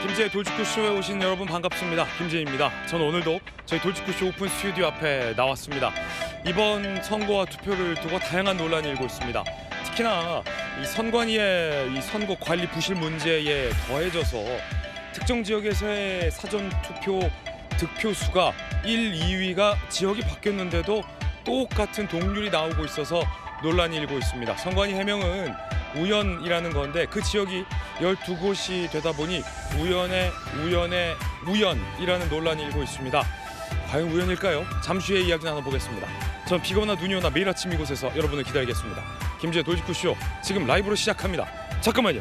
김재의 돌직구쇼에 오신 여러분 반갑습니다. 김재입니다. 저는 오늘도 저희 돌직구쇼 오픈 스튜디오 앞에 나왔습니다. 이번 선거와 투표를 두고 다양한 논란이 일고 있습니다. 특히나 이 선관위의 이 선거 관리 부실 문제에 더해져서 특정 지역에서의 사전 투표 득표수가 1, 2위가 지역이 바뀌었는데도 똑같은 동률이 나오고 있어서 논란이 일고 있습니다. 선관위 해명은 우연이라는 건데 그 지역이 12곳이 되다 보니 우연이라는 논란이 일고 있습니다. 과연 우연일까요? 잠시 후에 이야기 나눠보겠습니다. 전 비가 오나 눈이 오나 매일 아침 이곳에서 여러분을 기다리겠습니다. 김재의 돌직구쇼 지금 라이브로 시작합니다. 잠깐만요.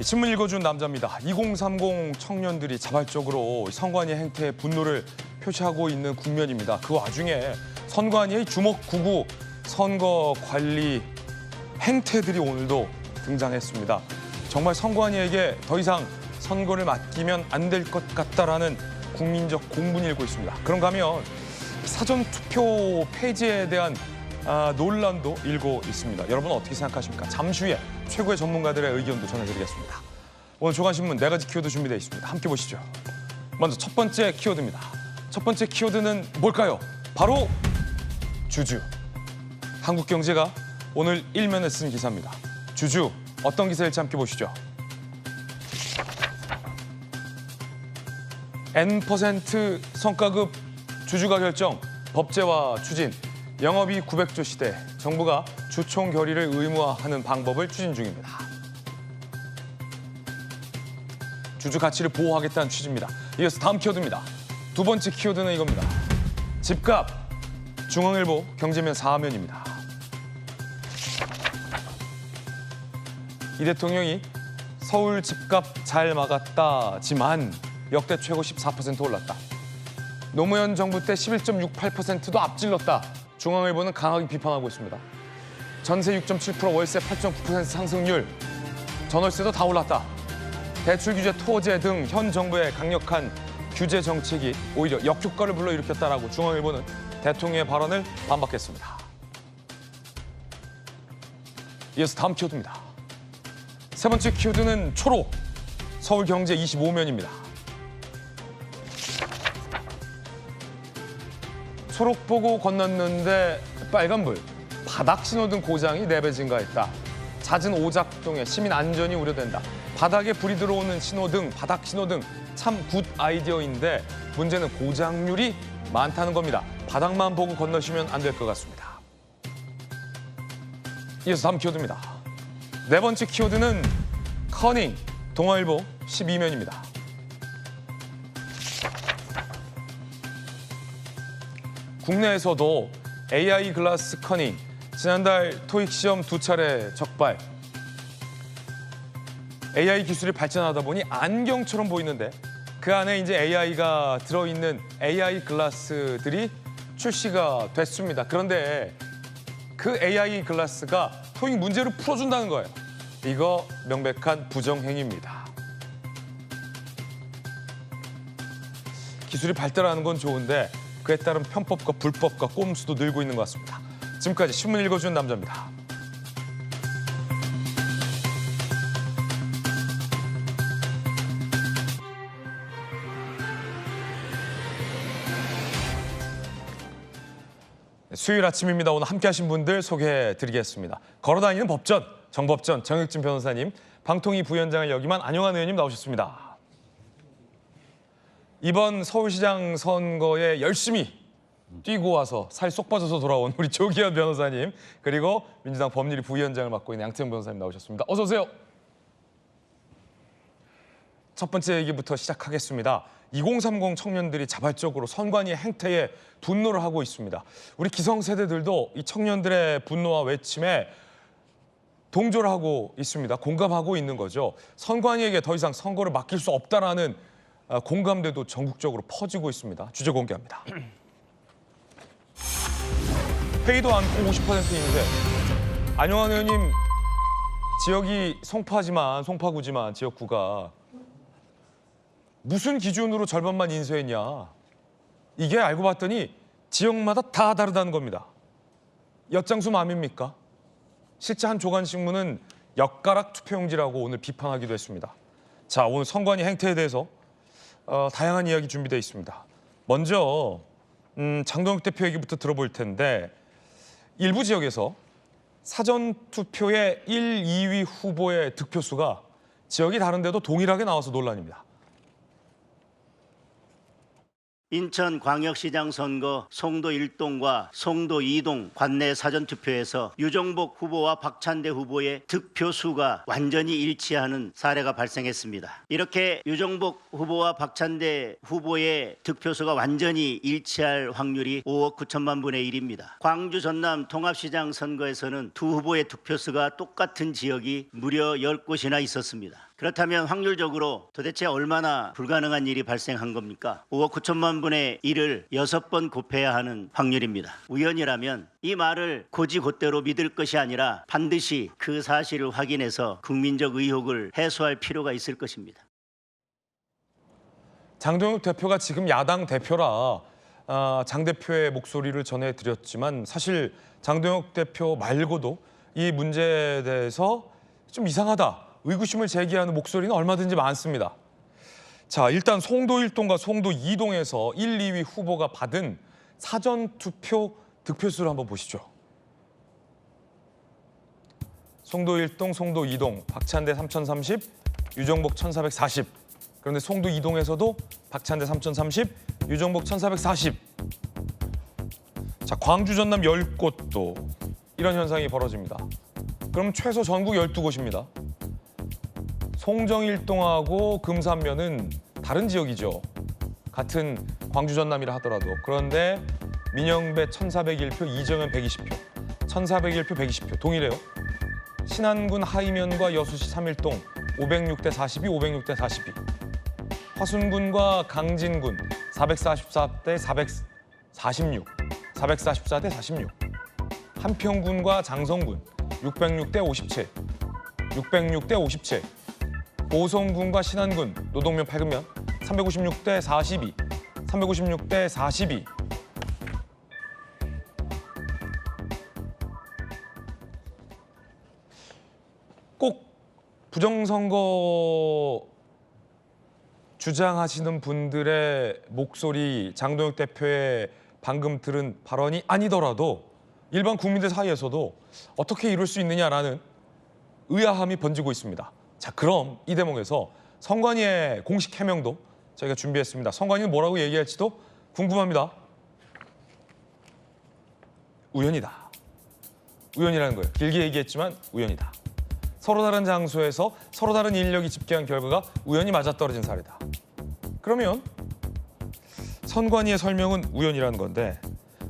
신문 읽어준 남자입니다. 2030 청년들이 자발적으로 선관위 행태에 분노를 표시하고 있는 국면입니다. 그 와중에 선관위의 주먹구구 선거 관리 행태들이 오늘도 등장했습니다. 정말 선관위에게 더 이상 선거를 맡기면 안 될 것 같다라는 국민적 공분이 일고 있습니다. 그런가 하면 사전투표 폐지에 대한 논란도 일고 있습니다. 여러분 어떻게 생각하십니까? 잠시 후에 최고의 전문가들의 의견도 전해드리겠습니다. 오늘 조간신문 4가지 키워드 준비되어 있습니다. 함께 보시죠. 먼저 첫 번째 키워드입니다. 첫 번째 키워드는 뭘까요? 바로 주주. 한국경제가 오늘 일면에 쓴 기사입니다. 주주, 어떤 기사일지 함께 보시죠. N% 성과급 주주가 결정, 법제화 추진. 영업이익 900조 시대, 정부가 주총 결의를 의무화하는 방법을 추진 중입니다. 주주 가치를 보호하겠다는 취지입니다. 이어서 다음 키워드입니다. 두 번째 키워드는 이겁니다. 집값, 중앙일보 경제면 4면입니다. 이 대통령이 서울 집값 잘 막았다지만 역대 최고 14% 올랐다. 노무현 정부 때 11.68%도 앞질렀다. 중앙일보는 강하게 비판하고 있습니다. 전세 6.7%, 월세 8.9% 상승률, 전월세도 다 올랐다. 대출 규제, 토제 등 현 정부의 강력한 규제 정책이 오히려 역효과를 불러일으켰다라고 중앙일보는 대통령의 발언을 반박했습니다. 이어서 다음 키워드입니다. 세 번째 키워드는 초록, 서울경제 25면입니다. 초록 보고 건넜는데 빨간불, 바닥 신호등 고장이 4배 증가했다. 잦은 오작동에 시민 안전이 우려된다. 바닥에 불이 들어오는 신호등, 바닥 신호등 참 굿 아이디어인데 문제는 고장률이 많다는 겁니다. 바닥만 보고 건너시면 안 될 것 같습니다. 이어서 다음 키워드입니다. 네 번째 키워드는 커닝, 동아일보 12면입니다. 국내에서도 AI 글라스 커닝, 지난달 토익 시험 2차례 적발. AI 기술이 발전하다 보니 안경처럼 보이는데 그 안에 이제 AI가 들어있는 AI 글라스들이 출시가 됐습니다. 그런데 그 AI 글라스가 토익 문제를 풀어준다는 거예요. 이거 명백한 부정행위입니다. 기술이 발달하는 건 좋은데 그에 따른 편법과 불법과 꼼수도 늘고 있는 것 같습니다. 지금까지 신문 읽어주는 남자입니다. 수요일 아침입니다. 오늘 함께하신 분들 소개해드리겠습니다. 걸어다니는 법전, 정법전 정혁진 변호사님, 방통위 부위원장을 역임한 안용환 의원님 나오셨습니다. 이번 서울시장 선거에 열심히 뛰고 와서 살 쏙 빠져서 돌아온 우리 조기현 변호사님, 그리고 민주당 법률위 부위원장을 맡고 있는 양태형 변호사님 나오셨습니다. 어서 오세요. 첫 번째 얘기부터 시작하겠습니다. 2030 청년들이 자발적으로 선관위의 행태에 분노를 하고 있습니다. 우리 기성세대들도 이 청년들의 분노와 외침에 동조를 하고 있습니다. 공감하고 있는 거죠. 선관위에게 더 이상 선거를 맡길 수 없다라는 공감대도 전국적으로 퍼지고 있습니다. 주제 공개합니다. 회의도 않고 50%인데 안용환 의원님, 지역이 송파구지만 지역구가 무슨 기준으로 절반만 인수했냐. 이게 알고 봤더니 지역마다 다 다르다는 겁니다. 엿장수 맘입니까? 실제 한 조간신문은 엿가락 투표용지라고 오늘 비판하기도 했습니다. 자, 오늘 선관위 행태에 대해서 다양한 이야기 준비되어 있습니다. 먼저 장동혁 대표 얘기부터 들어볼 텐데 일부 지역에서 사전투표의 1, 2위 후보의 득표수가 지역이 다른데도 동일하게 나와서 논란입니다. 인천광역시장 선거 송도 1동과 송도 2동 관내 사전투표에서 유정복 후보와 박찬대 후보의 득표수가 완전히 일치하는 사례가 발생했습니다. 이렇게 유정복 후보와 박찬대 후보의 득표수가 완전히 일치할 확률이 5억 9천만 분의 1입니다. 광주 전남 통합시장 선거에서는 두 후보의 득표수가 똑같은 지역이 무려 10곳이나 있었습니다. 그렇다면 확률적으로 도대체 얼마나 불가능한 일이 발생한 겁니까? 5억 9천만 분의 1을 6번 곱해야 하는 확률입니다. 우연이라면 이 말을 곧이곧대로 믿을 것이 아니라 반드시 그 사실을 확인해서 국민적 의혹을 해소할 필요가 있을 것입니다. 장동혁 대표가 지금 야당 대표라 장 대표의 목소리를 전해드렸지만 사실 장동혁 대표 말고도 이 문제에 대해서 좀 이상하다. 의구심을 제기하는 목소리는 얼마든지 많습니다. 자, 일단 송도 1동과 송도 2동에서 1, 2위 후보가 받은 사전투표 득표수를 한번 보시죠. 송도 1동, 송도 2동, 박찬대 3,030, 유정복 1,440. 그런데 송도 2동에서도 박찬대 3,030, 유정복 1,440. 자, 광주 전남 10곳도 이런 현상이 벌어집니다. 그럼 최소 전국 12곳입니다. 송정 1동하고 금산면은 다른 지역이죠. 같은 광주 전남이라 하더라도. 그런데 민영배 1,401표, 이정현 120표. 1,401표, 120표. 동일해요. 신안군 하이면과 여수시 3일동 506대 42, 506대 42. 화순군과 강진군 444대 446, 444대 46. 한평군과 장성군 606대 57, 606대 57. 보성군과 신안군, 노동면 팔근면 356대 42, 356대 42. 꼭 부정선거 주장하시는 분들의 목소리, 장동혁 대표의 방금 들은 발언이 아니더라도 일반 국민들 사이에서도 어떻게 이럴 수 있느냐라는 의아함이 번지고 있습니다. 자, 그럼 이 대목에서 선관위의 공식 해명도 저희가 준비했습니다. 선관위는 뭐라고 얘기할지도 궁금합니다. 우연이다. 우연이라는 거예요. 길게 얘기했지만 우연이다. 서로 다른 장소에서 서로 다른 인력이 집계한 결과가 우연히 맞아떨어진 사례다. 그러면 선관위의 설명은 우연이라는 건데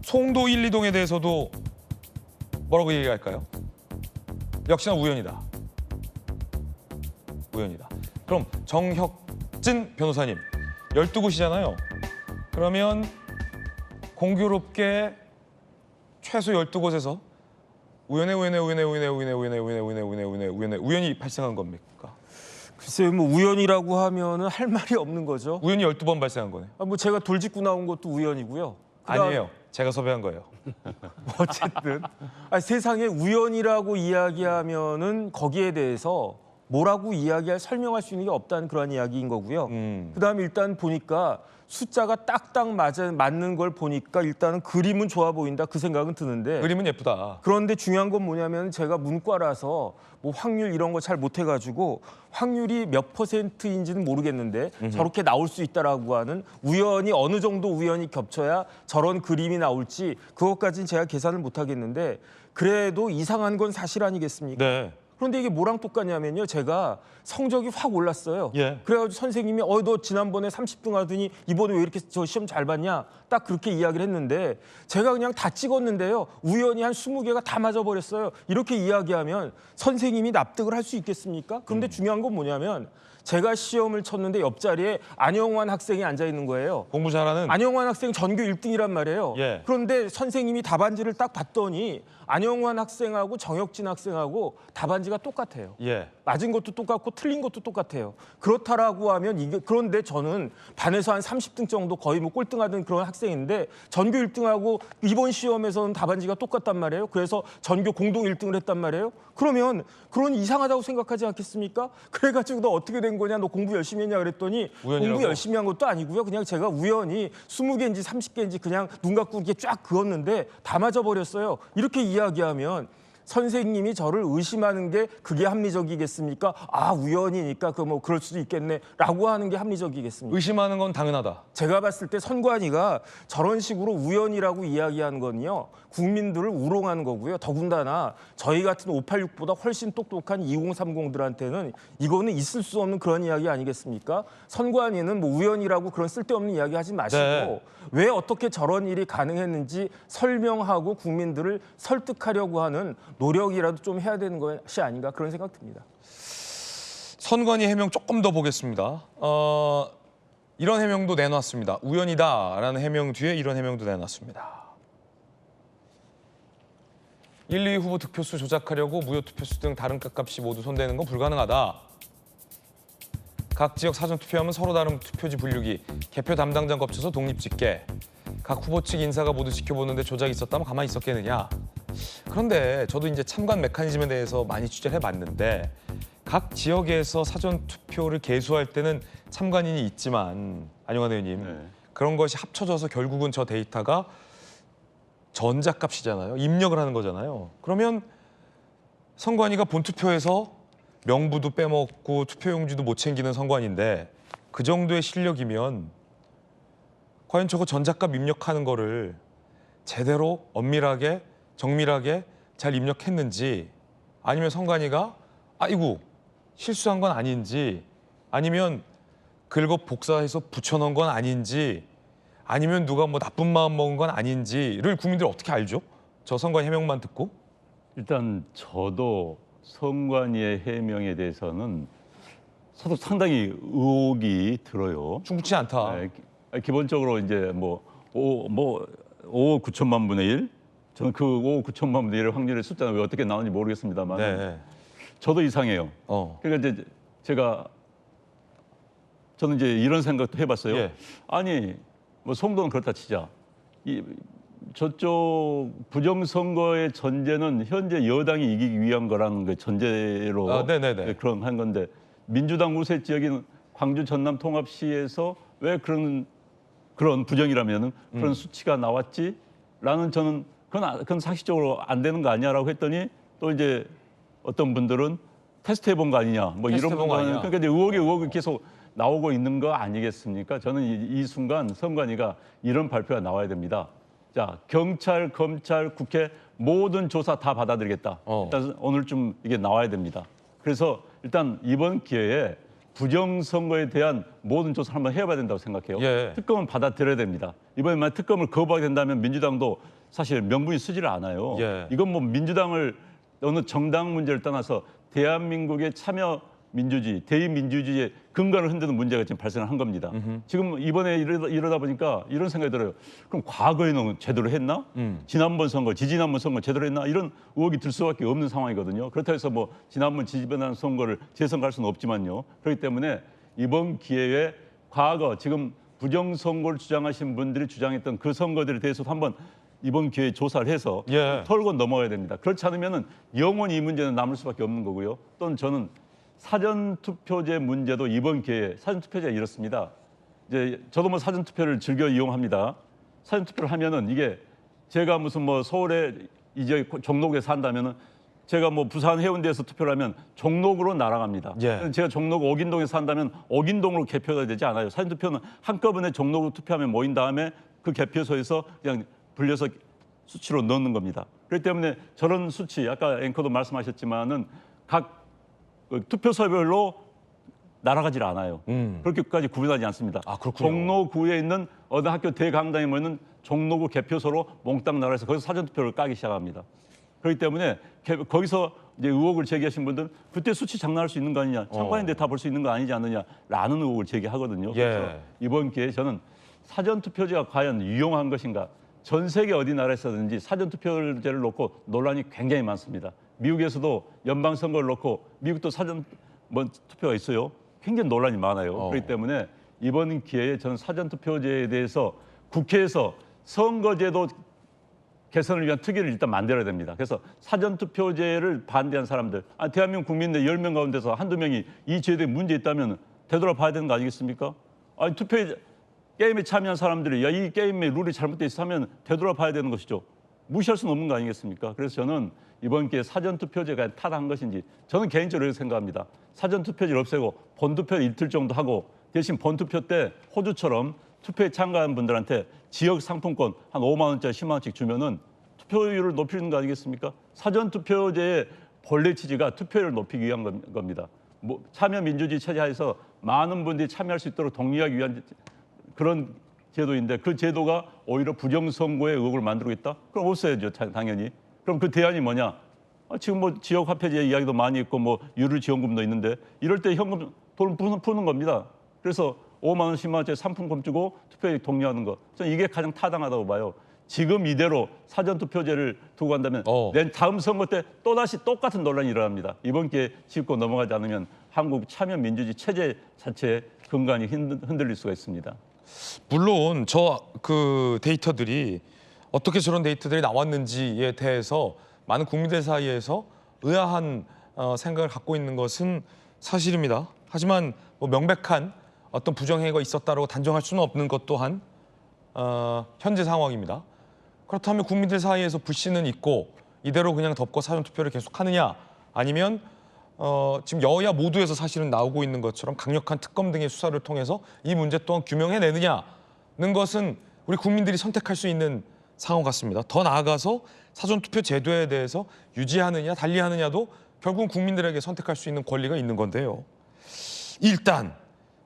송도 1, 2동에 대해서도 뭐라고 얘기할까요? 역시나 우연이다. 우연이다. 그럼 정혁진 변호사님, 12곳이잖아요. 그러면 공교롭게 최소 12곳에서 우연히 발생한 겁니까? 글쎄요, 뭐 우연이라고 하면은 할 말이 없는 거죠. 우연히 12번 발생한 거네요. 뭐 제가 돌직구 나온 것도 우연이고요. 아니에요. 제가 섭외한 거예요. 어쨌든 세상에 우연이라고 이야기하면은 거기에 대해서 뭐라고 이야기할 설명할 수 있는 게 없다는 그런 이야기인 거고요. 그다음에 일단 보니까 숫자가 딱딱 맞는 걸 보니까 일단은 그림은 좋아 보인다 그 생각은 드는데 그림은 예쁘다. 그런데 중요한 건 뭐냐면 제가 문과라서 뭐 확률 이런 거 잘 못해가지고 확률이 몇 %인지는 모르겠는데 저렇게 나올 수 있다라고 하는 우연이 어느 정도 우연이 겹쳐야 저런 그림이 나올지 그것까지는 제가 계산을 못하겠는데 그래도 이상한 건 사실 아니겠습니까? 네. 그런데 이게 뭐랑 똑같냐면요. 제가 성적이 확 올랐어요. 예. 그래가지고 선생님이 너 지난번에 30등 하더니 이번에 왜 이렇게 저 시험 잘 봤냐? 딱 그렇게 이야기를 했는데 제가 그냥 다 찍었는데요. 우연히 한 20개가 다 맞아버렸어요. 이렇게 이야기하면 선생님이 납득을 할 수 있겠습니까? 그런데 중요한 건 뭐냐면 제가 시험을 쳤는데 옆자리에 안영환 학생이 앉아 있는 거예요. 공부 잘하는. 안영환 학생 전교 1등이란 말이에요. 예. 그런데 선생님이 답안지를 딱 봤더니 안영환 학생하고 정혁진 학생하고 답안지가 똑같아요. 예. 맞은 것도 똑같고 틀린 것도 똑같아요. 그렇다라고 하면 이게 그런데 저는 반에서 한 30등 정도 거의 뭐 꼴등하던 그런 학생인데 전교 1등하고 이번 시험에서는 답안지가 똑같단 말이에요. 그래서 전교 공동 1등을 했단 말이에요. 그러면 그런 이상하다고 생각하지 않겠습니까? 그래가지고 너 어떻게 된 거냐, 너 공부 열심히 했냐 그랬더니 우연이라고? 공부 열심히 한 것도 아니고요. 그냥 제가 우연히 20개인지 30개인지 그냥 눈 감고 이렇게 쫙 그었는데 다 맞아버렸어요. 이렇게 이야기하면 선생님이 저를 의심하는 게 그게 합리적이겠습니까? 아, 우연이니까 그 뭐 그럴 수도 있겠네라고 하는 게 합리적이겠습니까? 의심하는 건 당연하다. 제가 봤을 때 선관위가 저런 식으로 우연이라고 이야기하는 건요, 국민들을 우롱하는 거고요. 더군다나 저희 같은 586보다 훨씬 똑똑한 2030들한테는 이거는 있을 수 없는 그런 이야기 아니겠습니까? 선관위는 뭐 우연이라고 그런 쓸데없는 이야기 하지 마시고 네. 왜 어떻게 저런 일이 가능했는지 설명하고 국민들을 설득하려고 하는 노력이라도 좀 해야 되는 것이 아닌가 그런 생각 듭니다. 선관위 해명 조금 더 보겠습니다. 이런 해명도 내놨습니다. 우연이다라는 해명 뒤에 이런 해명도 내놨습니다. 1, 2위 후보 득표수 조작하려고 무효 투표수 등 다른 값값이 모두 손대는 건 불가능하다. 각 지역 사전투표하면 서로 다른 투표지 분류기, 개표 담당자 거쳐서 독립집계. 각 후보 측 인사가 모두 지켜보는데 조작이 있었다면 가만히 있었겠느냐. 그런데 저도 이제 참관 메커니즘에 대해서 많이 취재를 해봤는데 각 지역에서 사전투표를 개수할 때는 참관인이 있지만 안용환 의원님, 네. 그런 것이 합쳐져서 결국은 저 데이터가 전자값이잖아요. 입력을 하는 거잖아요. 그러면 선관위가 본투표에서 명부도 빼먹고 투표용지도 못 챙기는 선관위인데 그 정도의 실력이면 과연 저거 전자값 입력하는 거를 제대로 엄밀하게 정밀하게 잘 입력했는지, 아니면 선관위가 아이고 실수한 건 아닌지, 아니면 긁어 복사해서 붙여놓은 건 아닌지, 아니면 누가 뭐 나쁜 마음 먹은 건 아닌지를 국민들이 어떻게 알죠? 저 선관위 해명만 듣고? 일단 저도 선관위의 해명에 대해서는 저도 상당히 의혹이 들어요. 충분치 않다. 네, 기본적으로 이제 뭐 5억 9천만 분의 1, 저는 그 5억 9천만 분의 1의 확률의 숫자는 왜 어떻게 나오는지 모르겠습니다만 네. 저도 이상해요. 그러니까 이제 저는 이제 이런 생각도 해봤어요. 예. 아니 뭐 송도는 그렇다 치자. 저쪽 부정선거의 전제는 현재 여당이 이기기 위한 거라는 그 전제로 네네네. 그런 한 건데 민주당 우세 지역인 광주 전남 통합시에서 왜 그런 부정이라면은 그런 수치가 나왔지라는 저는 그건 상식적으로 안 되는 거 아니야라고 했더니 또 이제 어떤 분들은 테스트 해본 거 아니냐 뭐 이런 테스트 해본 거 아니냐. 그러니까 이제 의혹이 계속 나오고 있는 거 아니겠습니까? 저는 이 순간 선관위가 이런 발표가 나와야 됩니다. 자, 경찰, 검찰, 국회 모든 조사 다 받아들이겠다. 일단 오늘쯤 이게 나와야 됩니다. 그래서 일단 이번 기회에 부정선거에 대한 모든 조사를 한번 해봐야 된다고 생각해요. 예. 특검은 받아들여야 됩니다. 이번에 만약 특검을 거부하게 된다면 민주당도 사실 명분이 쓰지를 않아요. 예. 이건 뭐 민주당을 어느 정당 문제를 떠나서 대한민국의 참여 민주주의, 대의민주주의의 근간을 흔드는 문제가 지금 발생을 한 겁니다. 지금 이번에 이러다 보니까 이런 생각이 들어요. 그럼 과거에는 제대로 했나? 지난번 선거, 지지난번 선거 제대로 했나? 이런 의혹이 들 수밖에 없는 상황이거든요. 그렇다고 해서 뭐 지난번 지지난 선거를 재선갈 수는 없지만요. 그렇기 때문에 이번 기회에 과거 지금 부정선거를 주장하신 분들이 주장했던 그 선거들에 대해서도 한번 이번 기회에 조사를 해서 예. 털고 넘어가야 됩니다. 그렇지 않으면은 영원히 이 문제는 남을 수밖에 없는 거고요. 또는 저는 사전투표제 문제도 이번 기회에 사전투표제가 이렇습니다. 이제 저도 뭐 사전투표를 즐겨 이용합니다. 사전투표를 하면은 이게 제가 무슨 뭐 서울에 이제 종로구에 산다면은 제가 뭐 부산 해운대에서 투표를 하면 종로구로 날아갑니다. 예. 제가 종로구 옥인동에 산다면 옥인동으로 개표가 되지 않아요. 사전투표는 한꺼번에 종로구 투표하면 모인 다음에 그 개표소에서 그냥 불려서 수치로 넣는 겁니다. 그렇기 때문에 저런 수치, 아까 앵커도 말씀하셨지만은 각 투표소별로 날아가질 않아요. 그렇게까지 구분하지 않습니다. 아, 그렇군요. 종로구에 있는 어느 학교 대강당에 모이는 종로구 개표소로 몽땅 날아가서 거기서 사전투표를 까기 시작합니다. 그렇기 때문에 거기서 이제 의혹을 제기하신 분들은 그때 수치 장난할 수 있는 거 아니냐, 참관인데 다 볼 수 있는 거 아니지 않느냐라는 의혹을 제기하거든요. 그래서 이번 기회에 저는 사전투표제가 과연 유용한 것인가, 전 세계 어디 나라에서든지 사전투표제를 놓고 논란이 굉장히 많습니다. 미국에서도 연방 선거를 놓고 미국도 사전 투표가 있어요. 굉장히 논란이 많아요. 그렇기 때문에 이번 기회에 저는 사전 투표제에 대해서 국회에서 선거제도 개선을 위한 특위를 일단 만들어야 됩니다. 그래서 사전 투표제를 반대한 사람들, 대한민국 국민들 10명 가운데서 한두 명이 이 제도에 문제 있다면 되돌아봐야 되는 거 아니겠습니까? 아니 게임에 참여한 사람들이 야, 이 게임의 룰이 잘못돼 있어 하면 되돌아봐야 되는 것이죠. 무시할 수는 없는 거 아니겠습니까? 그래서 저는 이번 기회에 사전 투표제가 타당한 것인지 저는 개인적으로 이렇게 생각합니다. 사전 투표제를 없애고 본투표 이틀 정도 하고 대신 본투표 때 호주처럼 투표에 참가한 분들한테 지역 상품권 한 5만 원짜리 10만 원씩 주면은 투표율을 높이는 거 아니겠습니까? 사전 투표제의 본래 취지가 투표율을 높이기 위한 겁니다. 참여 민주주의 체제하에서 많은 분들이 참여할 수 있도록 독려하기 위한 그런 제도인데 그 제도가 오히려 부정선거의 의혹을 만들고 있다? 그럼 없어야죠, 당연히. 그럼 그 대안이 뭐냐? 지금 지역 화폐제 이야기도 많이 있고 유류 지원금도 있는데 이럴 때 현금 돈 푸는 겁니다. 그래서 5만 원, 10만 원짜리 상품권 주고 투표에 독려하는 거. 저는 이게 가장 타당하다고 봐요. 지금 이대로 사전투표제를 두고 간다면 다음 선거 때 또다시 똑같은 논란이 일어납니다. 이번 기회에 짚고 넘어가지 않으면 한국 참여민주주의 체제 자체의 근간이 흔들릴 수가 있습니다. 물론 그 데이터들이 어떻게 저런 데이터들이 나왔는지에 대해서 많은 국민들 사이에서 의아한 생각을 갖고 있는 것은 사실입니다. 하지만 명백한 어떤 부정행위가 있었다고 단정할 수는 없는 것 또한 현재 상황입니다. 그렇다면 국민들 사이에서 불신은 있고 이대로 그냥 덮고 사전투표를 계속하느냐 아니면 지금 여야 모두에서 사실은 나오고 있는 것처럼 강력한 특검 등의 수사를 통해서 이 문제 또한 규명해내느냐는 것은 우리 국민들이 선택할 수 있는 상황 같습니다. 더 나아가서 사전투표 제도에 대해서 유지하느냐 달리하느냐도 결국은 국민들에게 선택할 수 있는 권리가 있는 건데요. 일단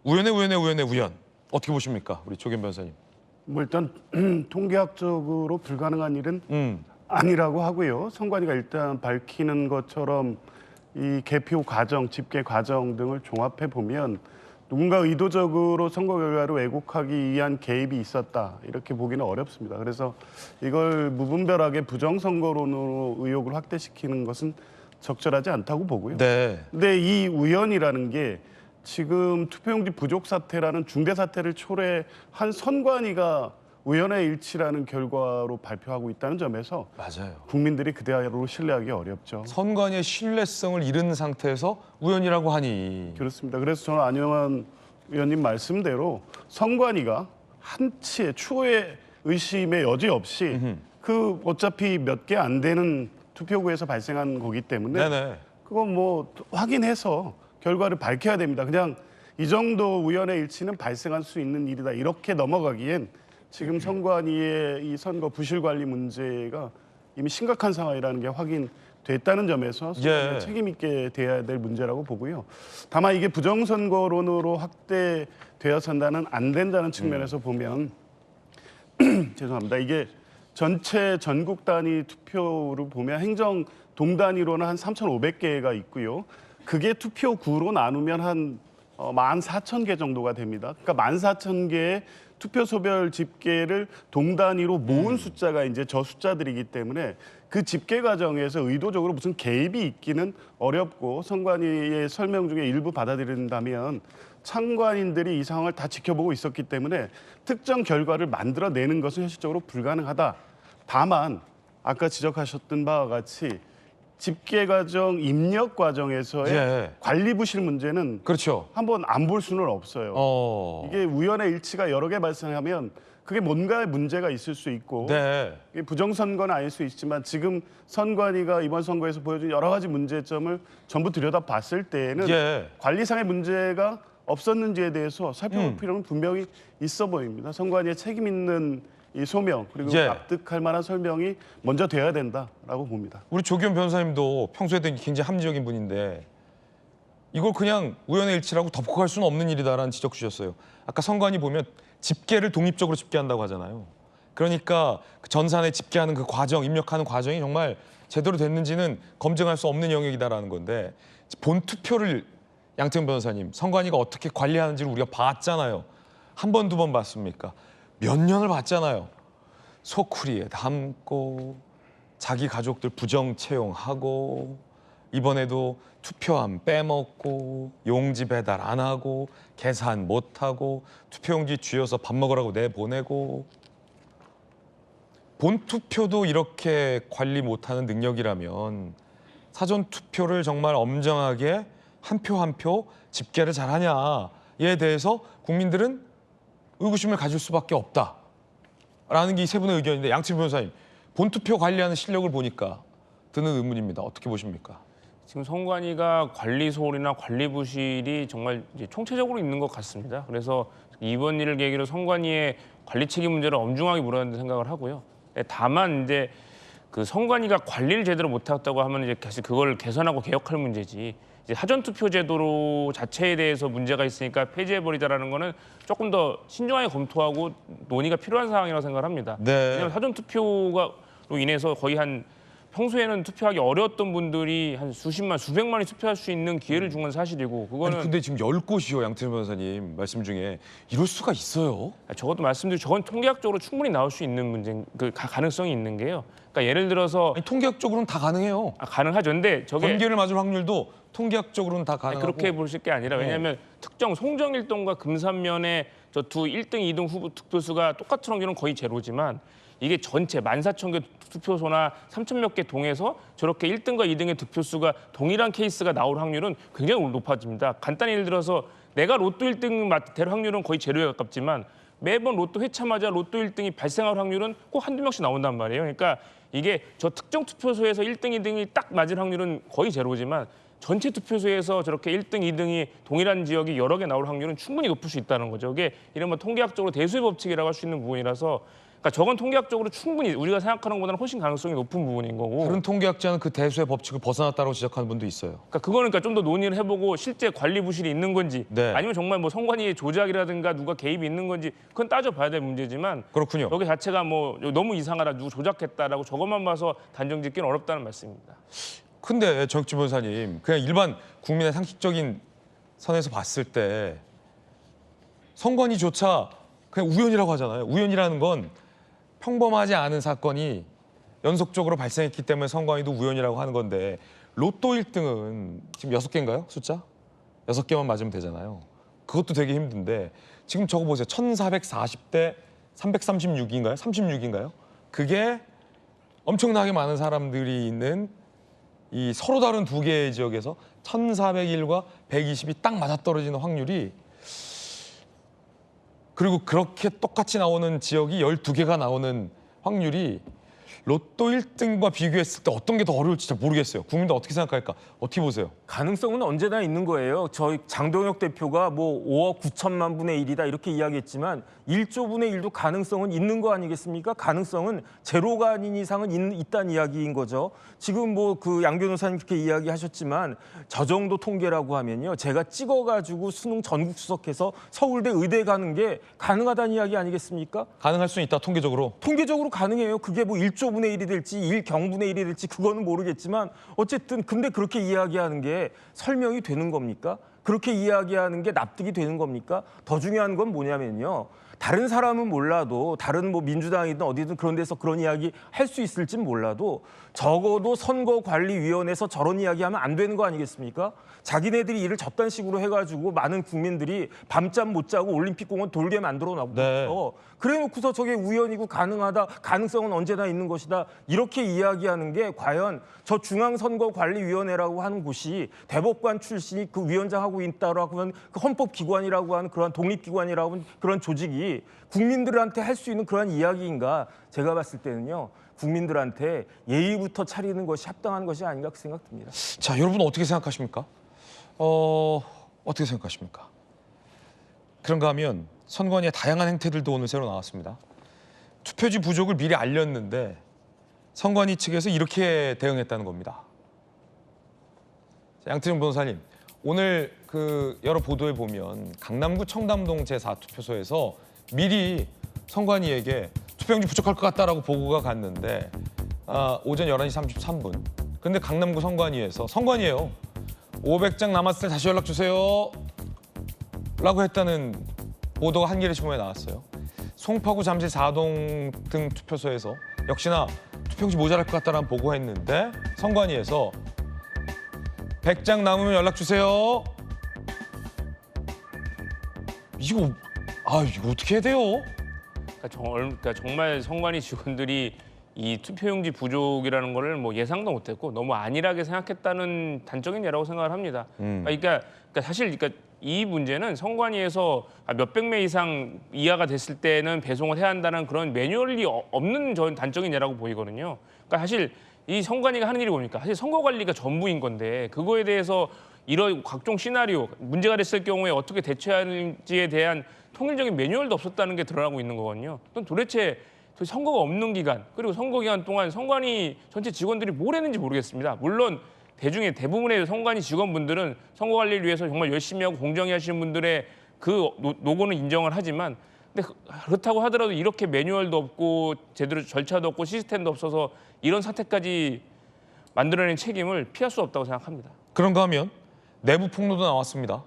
우연의 우연 어떻게 보십니까? 우리 조겸 변호사님. 일단 통계학적으로 불가능한 일은 아니라고 하고요. 선관위가 일단 밝히는 것처럼 이 개표 과정, 집계 과정 등을 종합해 보면 누군가 의도적으로 선거 결과를 왜곡하기 위한 개입이 있었다 이렇게 보기는 어렵습니다. 그래서 이걸 무분별하게 부정선거론으로 의혹을 확대시키는 것은 적절하지 않다고 보고요. 네. 근데 이 우연이라는 게 지금 투표용지 부족 사태라는 중대 사태를 초래한 선관위가 우연의 일치라는 결과로 발표하고 있다는 점에서 맞아요. 국민들이 그대로 신뢰하기 어렵죠. 선관위의 신뢰성을 잃은 상태에서 우연이라고 하니. 그렇습니다. 그래서 저는 안영환 의원님 말씀대로 선관위가 한치의 추후의 의심의 여지 없이 그 어차피 몇 개 안 되는 투표구에서 발생한 거기 때문에 네네. 그건 확인해서 결과를 밝혀야 됩니다. 그냥 이 정도 우연의 일치는 발생할 수 있는 일이다 이렇게 넘어가기엔 지금 선관위의 이 선거 부실 관리 문제가 이미 심각한 상황이라는 게 확인됐다는 점에서 선관위가 책임 있게 대해야 될 문제라고 보고요. 다만 이게 부정선거론으로 확대되어서는 안 된다는 측면에서 보면 죄송합니다. 이게 전체 전국 단위 투표를 보면 행정 동단위로는 한 3,500개가 있고요. 그게 투표구로 나누면 한 14,000개 정도가 됩니다. 그러니까 14,000개의 투표소별 집계를 동단위로 모은 숫자가 이제 저 숫자들이기 때문에 그 집계 과정에서 의도적으로 무슨 개입이 있기는 어렵고 선관위의 설명 중에 일부 받아들인다면 참관인들이 이 상황을 다 지켜보고 있었기 때문에 특정 결과를 만들어내는 것은 현실적으로 불가능하다. 다만 아까 지적하셨던 바와 같이 집계 과정, 입력 과정에서의 관리 부실 문제는 그렇죠. 한번 안 볼 수는 없어요. 이게 우연의 일치가 여러 개 발생하면 그게 뭔가의 문제가 있을 수 있고 이게 부정선거는 아닐 수 있지만 지금 선관위가 이번 선거에서 보여준 여러 가지 문제점을 전부 들여다봤을 때에는 관리상의 문제가 없었는지에 대해서 살펴볼 필요는 분명히 있어 보입니다. 선관위의 책임 있는 이 소명 그리고 납득할 만한 설명이 먼저 돼야 된다라고 봅니다. 우리 조규현 변호사님도 평소에 되게 굉장히 합리적인 분인데 이걸 그냥 우연의 일치라고 덮고 갈 수는 없는 일이다라는 지적 주셨어요. 아까 선관위 보면 집계를 독립적으로 집계한다고 하잖아요. 그러니까 그 전산에 집계하는 그 과정, 입력하는 과정이 정말 제대로 됐는지는 검증할 수 없는 영역이다라는 건데 본 투표를 양태훈 변호사님, 선관위가 어떻게 관리하는지를 우리가 봤잖아요. 한 번, 두 번 봤습니까? 몇 년을 봤잖아요. 소쿠리에 담고 자기 가족들 부정 채용하고 이번에도 투표함 빼먹고 용지 배달 안 하고 계산 못 하고 투표용지 쥐어서 밥 먹으라고 내보내고 본투표도 이렇게 관리 못하는 능력이라면 사전 투표를 정말 엄정하게 한 표 한 표 집계를 잘하냐에 대해서 국민들은 의구심을 가질 수밖에 없다라는 게 이 세 분의 의견인데 양치민 변호사님 본투표 관리하는 실력을 보니까 드는 의문입니다. 어떻게 보십니까? 지금 선관위가 관리소홀이나 관리부실이 정말 이제 총체적으로 있는 것 같습니다. 그래서 이번 일을 계기로 선관위의 관리 책임 문제를 엄중하게 물어야 된다고 생각을 하고요. 다만 이제 그 선관위가 관리를 제대로 못했다고 하면 이제 사실 그걸 개선하고 개혁할 문제지. 이제 사전투표제도 자체에 대해서 문제가 있으니까 폐지해버리자라는 거는 조금 더 신중하게 검토하고 논의가 필요한 상황이라고 생각을 합니다. 네. 왜냐하면 사전투표로 인해서 거의 한 평소에는 투표하기 어려웠던 분들이 한 수십만, 수백만이 투표할 수 있는 기회를 준 건 사실이고 그거는 아니 근데 지금 10곳이요. 양치민 변호사님 말씀 중에 이럴 수가 있어요? 저것도 말씀드린 저건 통계학적으로 충분히 나올 수 있는 문제, 그 가능성이 있는 게요. 그러니까 예를 들어서 아니, 통계학적으로는 다 가능해요. 가능하죠. 근데 저게 번개를 맞을 확률도 통계학적으로는 다 아니, 가능하고 그렇게 보실 게 아니라 왜냐하면 특정 송정일동과 금산면의 저 두 1등, 2등 후보 득표수가 똑같은 확률은 거의 제로지만 이게 전체 14,000개 투표소나 3,000 몇 개 동에서 저렇게 1등과 2등의 득표수가 동일한 케이스가 나올 확률은 굉장히 높아집니다. 간단히 예를 들어서 내가 로또 1등 될 확률은 거의 제로에 가깝지만 매번 로또 회차마다 로또 1등이 발생할 확률은 꼭 한두 명씩 나온단 말이에요. 그러니까 이게 저 특정 투표소에서 1등, 2등이 딱 맞을 확률은 거의 제로지만 전체 투표소에서 저렇게 1등, 2등이 동일한 지역이 여러 개 나올 확률은 충분히 높을 수 있다는 거죠. 이게 이른바 통계학적으로 대수의 법칙이라고 할 수 있는 부분이라서 그러니까 저건 통계학적으로 충분히 우리가 생각하는 것보다는 훨씬 가능성이 높은 부분인 거고. 그런 통계학자는 그 대수의 법칙을 벗어났다고 지적하는 분도 있어요. 그러니까 그거는 좀 더 논의를 해보고 실제 관리 부실이 있는 건지 네. 아니면 정말 뭐 선관위의 조작이라든가 누가 개입이 있는 건지 그건 따져봐야 될 문제지만 그렇군요. 여기 자체가 뭐 너무 이상하다, 누구 조작했다라고 저것만 봐서 단정짓기는 어렵다는 말씀입니다. 근데 정익진 변호사님 그냥 일반 국민의 상식적인 선에서 봤을 때 선관위조차 그냥 우연이라고 하잖아요. 우연이라는 건 평범하지 않은 사건이 연속적으로 발생했기 때문에 선관위도 우연이라고 하는 건데 로또 1등은 지금 6개인가요? 숫자? 6개만 맞으면 되잖아요. 그것도 되게 힘든데 지금 저거 보세요. 1440대 336인가요? 36인가요? 그게 엄청나게 많은 사람들이 있는 이 서로 다른 두 개의 지역에서 1401과 120이 딱 맞아떨어지는 확률이 그리고 그렇게 똑같이 나오는 지역이 12개가 나오는 확률이 로또 1등과 비교했을 때 어떤 게 더 어려울지 잘 모르겠어요. 국민들 어떻게 생각할까? 어떻게 보세요? 가능성은 언제나 있는 거예요. 저희 장동혁 대표가 뭐 5억 9천만 분의 1이다 이렇게 이야기했지만 1조 분의 1도 가능성은 있는 거 아니겠습니까? 가능성은 제로가 아닌 이상은 있다는 이야기인 거죠. 지금 뭐 그 양 변호사님 그렇게 이야기하셨지만 저 정도 통계라고 하면요. 제가 찍어가지고 수능 전국 수석해서 서울대 의대 가는 게 가능하다는 이야기 아니겠습니까? 가능할 수 있다, 통계적으로. 통계적으로 가능해요. 그게 뭐 1조 분의 1이 될지 1경분의 1이 될지 그거는 모르겠지만 어쨌든 근데 그렇게 이야기하는 게 설명이 되는 겁니까? 그렇게 이야기하는 게 납득이 되는 겁니까? 더 중요한 건 뭐냐면요. 다른 사람은 몰라도 다른 뭐 민주당이든 어디든 그런 데서 그런 이야기 할 수 있을진 몰라도 적어도 선거관리위원회에서 저런 이야기하면 안 되는 거 아니겠습니까? 자기네들이 일을 저딴 식으로 해가지고 많은 국민들이 밤잠 못 자고 올림픽공원 돌게 만들어 놔서 네. 그래놓고서 저게 우연이고 가능하다, 가능성은 언제나 있는 것이다 이렇게 이야기하는 게 과연 저 중앙선거관리위원회라고 하는 곳이 대법관 출신이 그 위원장하고 있다라고 하면 그 헌법기관이라고 하는 그런 독립기관이라고 하는 그런 조직이 국민들한테 할 수 있는 그런 이야기인가 제가 봤을 때는요. 국민들한테 예의부터 차리는 것이 합당한 것이 아닌가 그 생각 듭니다. 자, 여러분은 어떻게 생각하십니까? 어떻게 생각하십니까? 그런가 하면 선관위의 다양한 행태들도 오늘 새로 나왔습니다. 투표지 부족을 미리 알렸는데 선관위 측에서 이렇게 대응했다는 겁니다. 자, 양태정 변호사님, 오늘 그 여러 보도에 보면 강남구 청담동 제4투표소에서 미리 선관위에게 투표용지 부족할 것 같다라고 보고가 갔는데 오전 11시 33분. 근데 강남구 선관위예요. 500장 남았을 때 다시 연락 주세요. 라고 했다는 보도가 한겨레 신문에 나왔어요. 송파구 잠실 4동 등 투표소에서 역시나 투표용지 모자랄 것 같다라는 보고했는데 선관위에서 100장 남으면 연락 주세요. 이거 어떻게 해야 돼요? 그러니까 정말 선관위 직원들이 이 투표용지 부족이라는 거를 뭐 예상도 못했고 너무 안일하게 생각했다는 단적인 예라고 생각을 합니다. 그러니까 사실 이 문제는 선관위에서 몇백 매 이상 이하가 됐을 때는 배송을 해야 한다는 그런 매뉴얼이 없는 전 단적인 예라고 보이거든요. 그러니까 사실 이 선관위가 하는 일이 뭡니까? 사실 선거 관리가 전부인 건데 그거에 대해서 이런 각종 시나리오, 문제가 됐을 경우에 어떻게 대처하는지에 대한 통일적인 매뉴얼도 없었다는 게 드러나고 있는 거거든요. 그럼 도대체 선거가 없는 기간, 그리고 선거 기간 동안 선관위 전체 직원들이 뭘 했는지 모르겠습니다. 물론 대부분의 선관위 직원분들은 선거 관리를 위해서 정말 열심히 하고 공정히 하시는 분들의 그 노고는 인정을 하지만 근데 그렇다고 하더라도 이렇게 매뉴얼도 없고 제대로 절차도 없고 시스템도 없어서 이런 사태까지 만들어낸 책임을 피할 수 없다고 생각합니다. 그런가 하면 내부 폭로도 나왔습니다.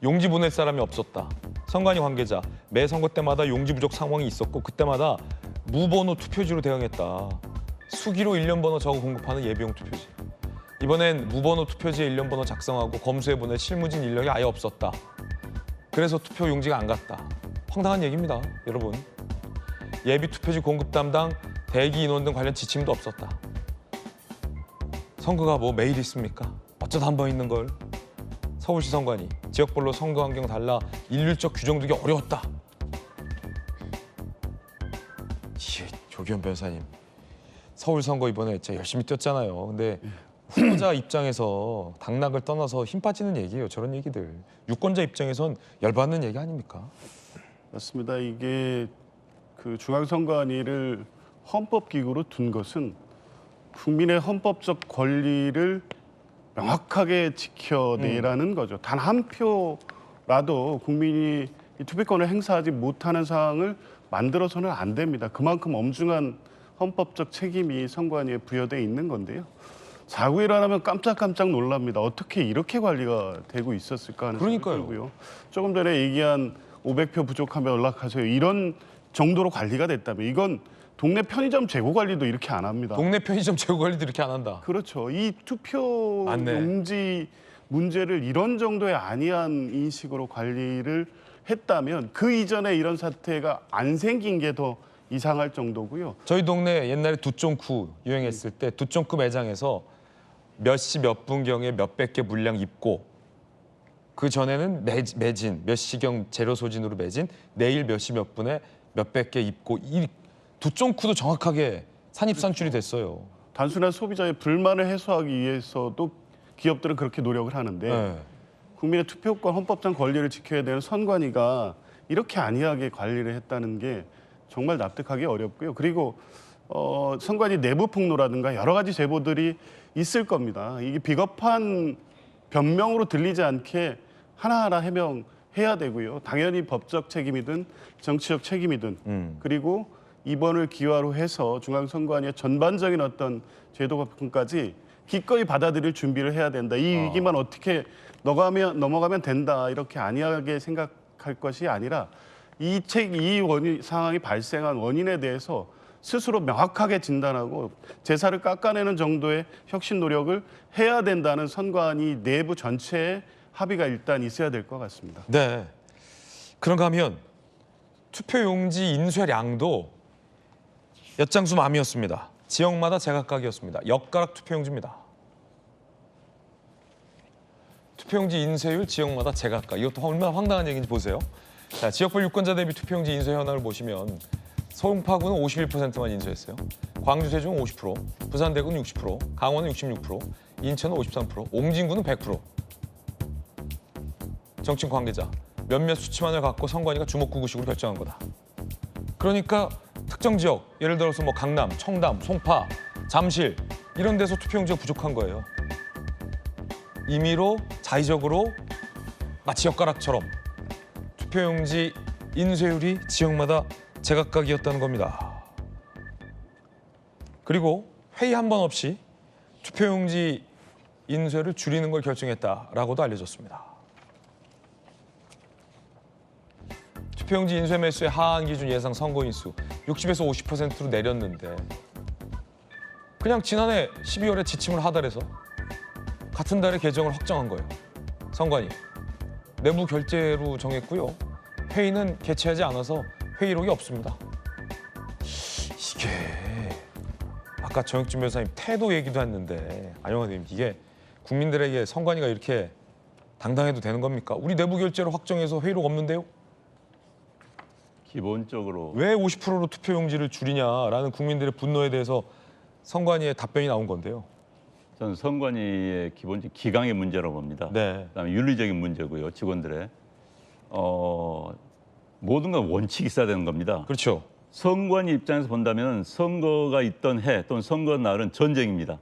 용지 보낼 사람이 없었다. 선관위 관계자, 매 선거 때마다 용지 부족 상황이 있었고 그때마다 무번호 투표지로 대응했다. 수기로 일련 번호 적어 공급하는 예비용 투표지. 이번엔 무번호 투표지에 일련 번호 작성하고 검수해 보낼 실무진 인력이 아예 없었다. 그래서 투표 용지가 안 갔다. 황당한 얘기입니다, 여러분. 예비 투표지 공급 담당, 대기 인원 등 관련 지침도 없었다. 선거가 뭐 매일 있습니까? 어쩌다 한 번 있는 걸. 서울시 선관위, 지역별로 선거 환경 달라 일률적 규정 두기 어려웠다. 조기현 변호사님, 서울 선거 이번에 진짜 열심히 뛰었잖아요. 근데 후보자 입장에서 당락을 떠나서 힘 빠지는 얘기예요. 저런 얘기들. 유권자 입장에선 열받는 얘기 아닙니까? 맞습니다. 이게 그 중앙선관위를 헌법기구로 둔 것은 국민의 헌법적 권리를 명확하게 지켜내라는 거죠. 단 한 표라도 국민이 이 투표권을 행사하지 못하는 상황을 만들어서는 안 됩니다. 그만큼 엄중한 헌법적 책임이 선관위에 부여돼 있는 건데요. 사고 일어나면 깜짝깜짝 놀랍니다. 어떻게 이렇게 관리가 되고 있었을까 하는 생각이 들고요. 조금 전에 얘기한 500표 부족하면 연락하세요. 이런 정도로 관리가 됐다면 이건 동네 편의점 재고 관리도 이렇게 안 합니다. 동네 편의점 재고 관리도 이렇게 안 한다. 그렇죠. 이 투표 맞네. 용지 문제를 이런 정도의 안이한 인식으로 관리를 했다면 그 이전에 이런 사태가 안 생긴 게 더 이상할 정도고요. 저희 동네 옛날에 두쫑쿠 유행했을 때 두쫑쿠 매장에서 몇 시 몇 분경에 몇백 개 물량 입고 그 전에는 매진 몇 시경 재료 소진으로 매진 내일 몇 시 몇 분에 몇백 개 입고 이 두쫑쿠도 정확하게 산입산출이 됐어요. 단순한 소비자의 불만을 해소하기 위해서도 기업들은 그렇게 노력을 하는데 네. 국민의 투표권 헌법상 권리를 지켜야 되는 선관위가 이렇게 안이하게 관리를 했다는 게 정말 납득하기 어렵고요. 그리고 선관위 내부 폭로라든가 여러 가지 제보들이 있을 겁니다. 이게 비겁한 변명으로 들리지 않게 하나하나 해명해야 되고요. 당연히 법적 책임이든 정치적 책임이든 그리고 이번을 기화로 해서 중앙선관위의 전반적인 어떤 제도 개편까지 기꺼이 받아들일 준비를 해야 된다. 이 위기만 어떻게 넘어가면 된다. 이렇게 안이하게 생각할 것이 아니라 이 상황이 발생한 원인에 대해서 스스로 명확하게 진단하고 제사를 깎아내는 정도의 혁신 노력을 해야 된다는 선관위 내부 전체의 합의가 일단 있어야 될 것 같습니다. 네. 그런가 하면 투표용지 인쇄량도 엿장수맘이었습니다. 지역마다 제각각이었습니다. 엿가락 투표용지입니다. 투표용지 인쇄율 지역마다 제각각. 이것도 얼마나 황당한 얘기인지 보세요. 자, 지역별 유권자 대비 투표용지 인쇄 현황을 보시면 송파구는 51%만 인쇄했어요. 광주, 세종은 50%, 부산, 대구는 60%, 강원은 66%, 인천은 53%, 옹진구는 100%. 정치인 관계자, 몇몇 수치만을 갖고 선관위가 주먹구구식으로 결정한 거다. 그러니까 특정 지역, 예를 들어서 뭐 강남, 청담, 송파, 잠실 이런 데서 투표용지가 부족한 거예요. 임의로 자의적으로 마치 엿가락처럼 투표용지 인쇄율이 지역마다 제각각이었다는 겁니다. 그리고 회의 한 번 없이 투표용지 인쇄를 줄이는 걸 결정했다라고도 알려졌습니다. 투표용지 인쇄 매수의 하한 기준 예상 선거인수 60에서 50%로 내렸는데 그냥 지난해 12월에 지침을 하달해서 같은 달에 개정을 확정한 거예요. 선관위. 내부 결재로 정했고요. 회의는 개최하지 않아서 회의록이 없습니다. 이게 아까 정혁진 변호사님 태도 얘기도 했는데 안영환 의원님 이게 국민들에게 선관위가 이렇게 당당해도 되는 겁니까? 우리 내부 결재로 확정해서 회의록 없는데요? 기본적으로 왜 50%로 투표용지를 줄이냐라는 국민들의 분노에 대해서 선관위의 답변이 나온 건데요. 저는 선관위의 기본적 기강의 문제라고 봅니다. 네. 그다음에 윤리적인 문제고요. 직원들의 모든 건 원칙이 있어야 되는 겁니다. 그렇죠. 선관위 입장에서 본다면 선거가 있던 해 또는 선거 날은 전쟁입니다.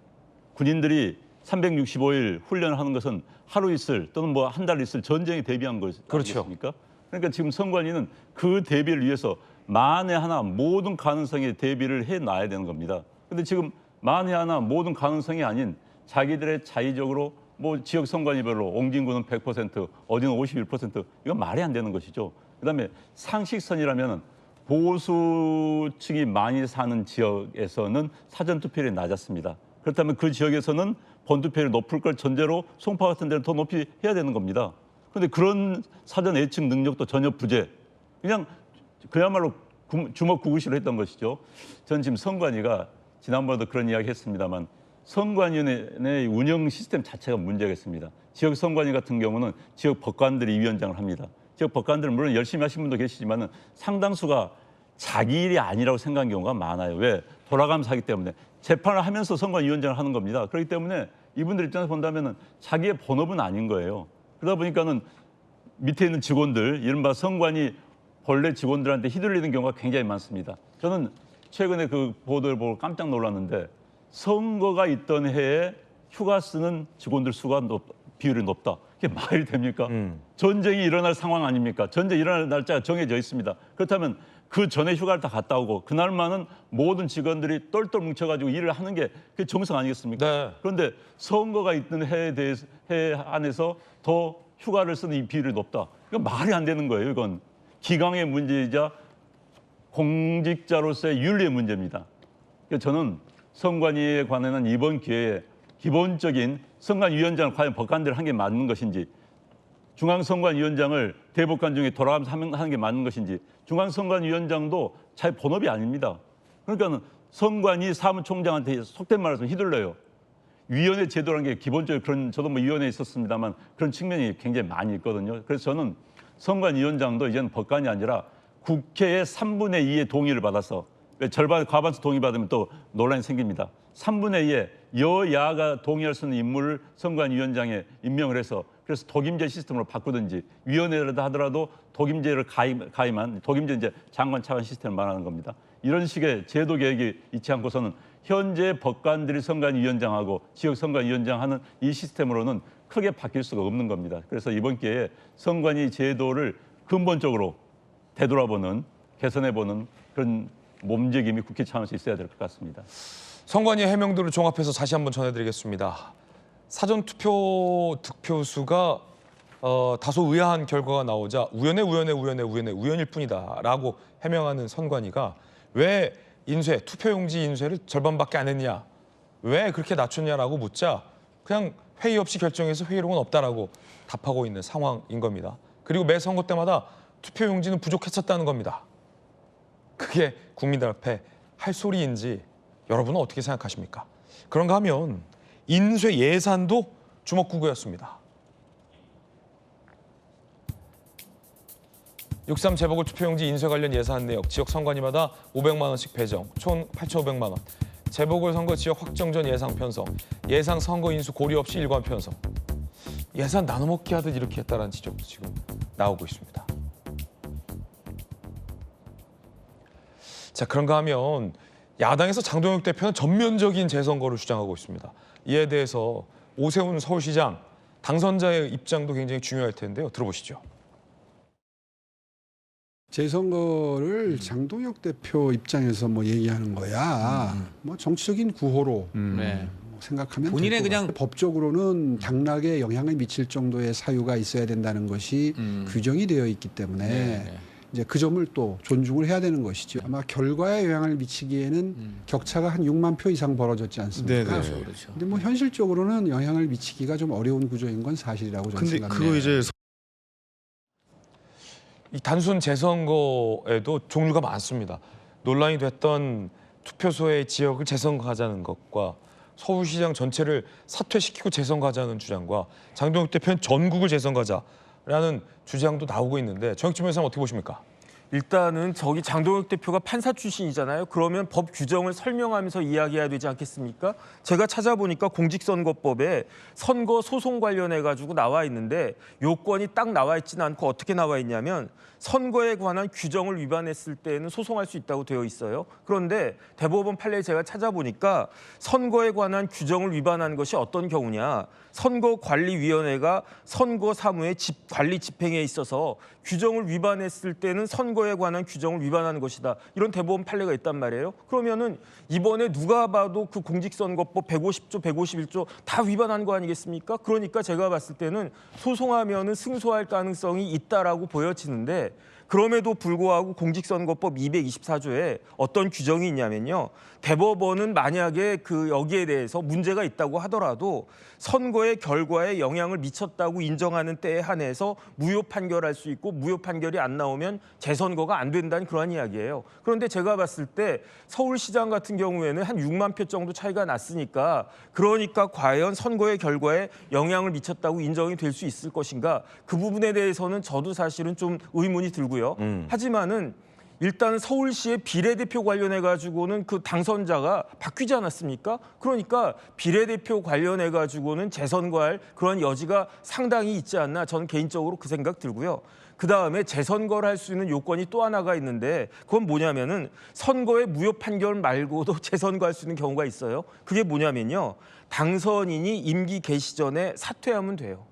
군인들이 365일 훈련을 하는 것은 하루 있을 또는 뭐 한 달 있을 전쟁에 대비한 것 그렇죠. 아니겠습니까? 그러니까 지금 선관위는 그 대비를 위해서 만에 하나 모든 가능성에 대비를 해놔야 되는 겁니다. 근데 지금 만에 하나 모든 가능성이 아닌 자기들의 자의적으로 뭐 지역 선관위별로 옹진구는 100%, 어디는 51% 이건 말이 안 되는 것이죠. 그다음에 상식선이라면 보수층이 많이 사는 지역에서는 사전 투표율이 낮았습니다. 그렇다면 그 지역에서는 본투표율이 높을 걸 전제로 송파 같은 데는 더 높이 해야 되는 겁니다. 그런데 그런 사전 예측 능력도 전혀 부재. 그냥 그야말로 주먹구구식으로 했던 것이죠. 저는 지금 선관위가 지난번에도 그런 이야기 했습니다만 선관위원회 운영 시스템 자체가 문제가 있습니다. 지역 선관위 같은 경우는 지역 법관들이 위원장을 합니다. 지역 법관들은 물론 열심히 하신 분도 계시지만 상당수가 자기 일이 아니라고 생각하는 경우가 많아요. 왜? 돌아가면서 하기 때문에. 재판을 하면서 선관위원장을 하는 겁니다. 그렇기 때문에 이분들 입장에서 본다면 자기의 본업은 아닌 거예요. 그러다 보니까는 밑에 있는 직원들, 이른바 선관위 본래 직원들한테 휘둘리는 경우가 굉장히 많습니다. 저는 최근에 그 보도를 보고 깜짝 놀랐는데 선거가 있던 해에 휴가 쓰는 직원들 수가 비율이 높다. 이게 말이 됩니까? 전쟁이 일어날 상황 아닙니까? 전쟁이 일어날 날짜가 정해져 있습니다. 그렇다면 그 전에 휴가를 다 갔다 오고 그날만은 모든 직원들이 똘똘 뭉쳐가지고 일을 하는 게 그게 정상 아니겠습니까? 네. 그런데 선거가 있던 해에 대해서 해 안에서 더 휴가를 쓰는 이 비율이 높다. 이건 말이 안 되는 거예요. 이건 기강의 문제이자 공직자로서의 윤리의 문제입니다. 그래서 저는 선관위에 관해는 이번 기회에 기본적인 선관위원장을 과연 법관들이 한 게 맞는 것인지, 중앙선관위원장을 대법관 중에 돌아가면서 하는 게 맞는 것인지, 중앙선관위원장도 자기 본업이 아닙니다. 그러니까 선관위 사무총장한테 속된 말해서 휘둘러요. 위원회 제도라는 게 기본적으로 그런, 저도 뭐 위원회에 있었습니다만 그런 측면이 굉장히 많이 있거든요. 그래서 저는 선관위원장도 이제는 법관이 아니라 국회의 3분의 2의 동의를 받아서, 왜 과반수 동의 받으면 또 논란이 생깁니다. 3분의 2의 여야가 동의할 수 있는 인물을 선관위원장에 임명을 해서 그래서 독임제 시스템으로 바꾸든지, 위원회라도 하더라도 독임제를 가임한 독임제 이제 장관 차관 시스템을 말하는 겁니다. 이런 식의 제도 계획이 있지 않고서는 현재 법관들이 선관위원장하고 지역 선관위원장 하는 이 시스템으로는 크게 바뀔 수가 없는 겁니다. 그래서 이번 기회에 선관위 제도를 근본적으로 되돌아보는, 개선해보는 그런 몸움직임이 국회 차원에서 있어야 될 것 같습니다. 선관위 해명들을 종합해서 다시 한번 전해드리겠습니다. 사전투표 득표수가 다소 의아한 결과가 나오자 우연일 뿐이다라고 해명하는 선관위가 왜 투표용지 인쇄를 절반밖에 안 했냐, 왜 그렇게 낮췄냐라고 묻자 그냥 회의 없이 결정해서 회의록은 없다라고 답하고 있는 상황인 겁니다. 그리고 매 선거 때마다 투표용지는 부족했었다는 겁니다. 그게 국민들 앞에 할 소리인지 여러분은 어떻게 생각하십니까? 그런가 하면 인쇄 예산도 주먹구구였습니다. 6.3 재보궐 투표용지 인쇄 관련 예산 내역 지역 선관위마다 500만 원씩 배정, 총 8,500만 원. 재보궐 선거 지역 확정 전 예상 편성, 예상 선거 인수 고려 없이 일관 편성. 예산 나눠먹기 하듯 이렇게 했다는 지적도 지금 나오고 있습니다. 자, 그런가 하면 야당에서 장동혁 대표는 전면적인 재선거를 주장하고 있습니다. 이에 대해서 오세훈 서울시장 당선자의 입장도 굉장히 중요할 텐데요. 들어보시죠. 재선거를 장동혁 대표 입장에서 뭐 얘기하는 거야. 뭐 정치적인 구호로 네. 뭐 생각하면 본인의 될 것 그냥 같아요. 법적으로는 당락에 영향을 미칠 정도의 사유가 있어야 된다는 것이 규정이 되어 있기 때문에 네. 이제 그 점을 또 존중을 해야 되는 것이죠. 아마 결과에 영향을 미치기에는 격차가 한 6만 표 이상 벌어졌지 않습니까? 그렇죠. 근데 뭐 현실적으로는 영향을 미치기가 좀 어려운 구조인 건 사실이라고 저는 근데 생각합니다. 그거 이제 이 단순 재선거에도 종류가 많습니다. 논란이 됐던 투표소의 지역을 재선거하자는 것과 서울시장 전체를 사퇴시키고 재선거하자는 주장과 장동혁 대표는 전국을 재선거하자라는 주장도 나오고 있는데 정혁진 변호사는 어떻게 보십니까? 일단은 저기 장동혁 대표가 판사 출신이잖아요. 그러면 법 규정을 설명하면서 이야기해야 되지 않겠습니까? 제가 찾아보니까 공직선거법에 선거 소송 관련해 가지고 나와 있는데 요건이 딱 나와 있지는 않고 어떻게 나와 있냐면 선거에 관한 규정을 위반했을 때는 소송할 수 있다고 되어 있어요. 그런데 대법원 판례 제가 찾아보니까 선거에 관한 규정을 위반한 것이 어떤 경우냐? 선거관리위원회가 선거 사무의 관리 집행에 있어서 규정을 위반했을 때는 선거에 관한 규정을 위반하는 것이다. 이런 대법원 판례가 있단 말이에요. 그러면은 이번에 누가 봐도 그 공직선거법 150조, 151조 다 위반한 거 아니겠습니까? 그러니까 제가 봤을 때는 소송하면은 승소할 가능성이 있다라고 보여지는데 그럼에도 불구하고 공직선거법 224조에 어떤 규정이 있냐면요. 대법원은 만약에 여기에 대해서 문제가 있다고 하더라도 선거의 결과에 영향을 미쳤다고 인정하는 때에 한해서 무효 판결할 수 있고 무효 판결이 안 나오면 재선거가 안 된다는 그런 이야기예요. 그런데 제가 봤을 때 서울시장 같은 경우에는 한 6만 표 정도 차이가 났으니까 그러니까 과연 선거의 결과에 영향을 미쳤다고 인정이 될 수 있을 것인가? 그 부분에 대해서는 저도 사실은 좀 의문이 들고요. 하지만은 일단 서울시의 비례대표 관련해 가지고는 그 당선자가 바뀌지 않았습니까? 그러니까 비례대표 관련해 가지고는 재선거할 그런 여지가 상당히 있지 않나 저는 개인적으로 그 생각 들고요. 그다음에 재선거를 할 수 있는 요건이 또 하나가 있는데 그건 뭐냐면은 선거의 무효 판결 말고도 재선거할 수 있는 경우가 있어요. 그게 뭐냐면요. 당선인이 임기 개시 전에 사퇴하면 돼요.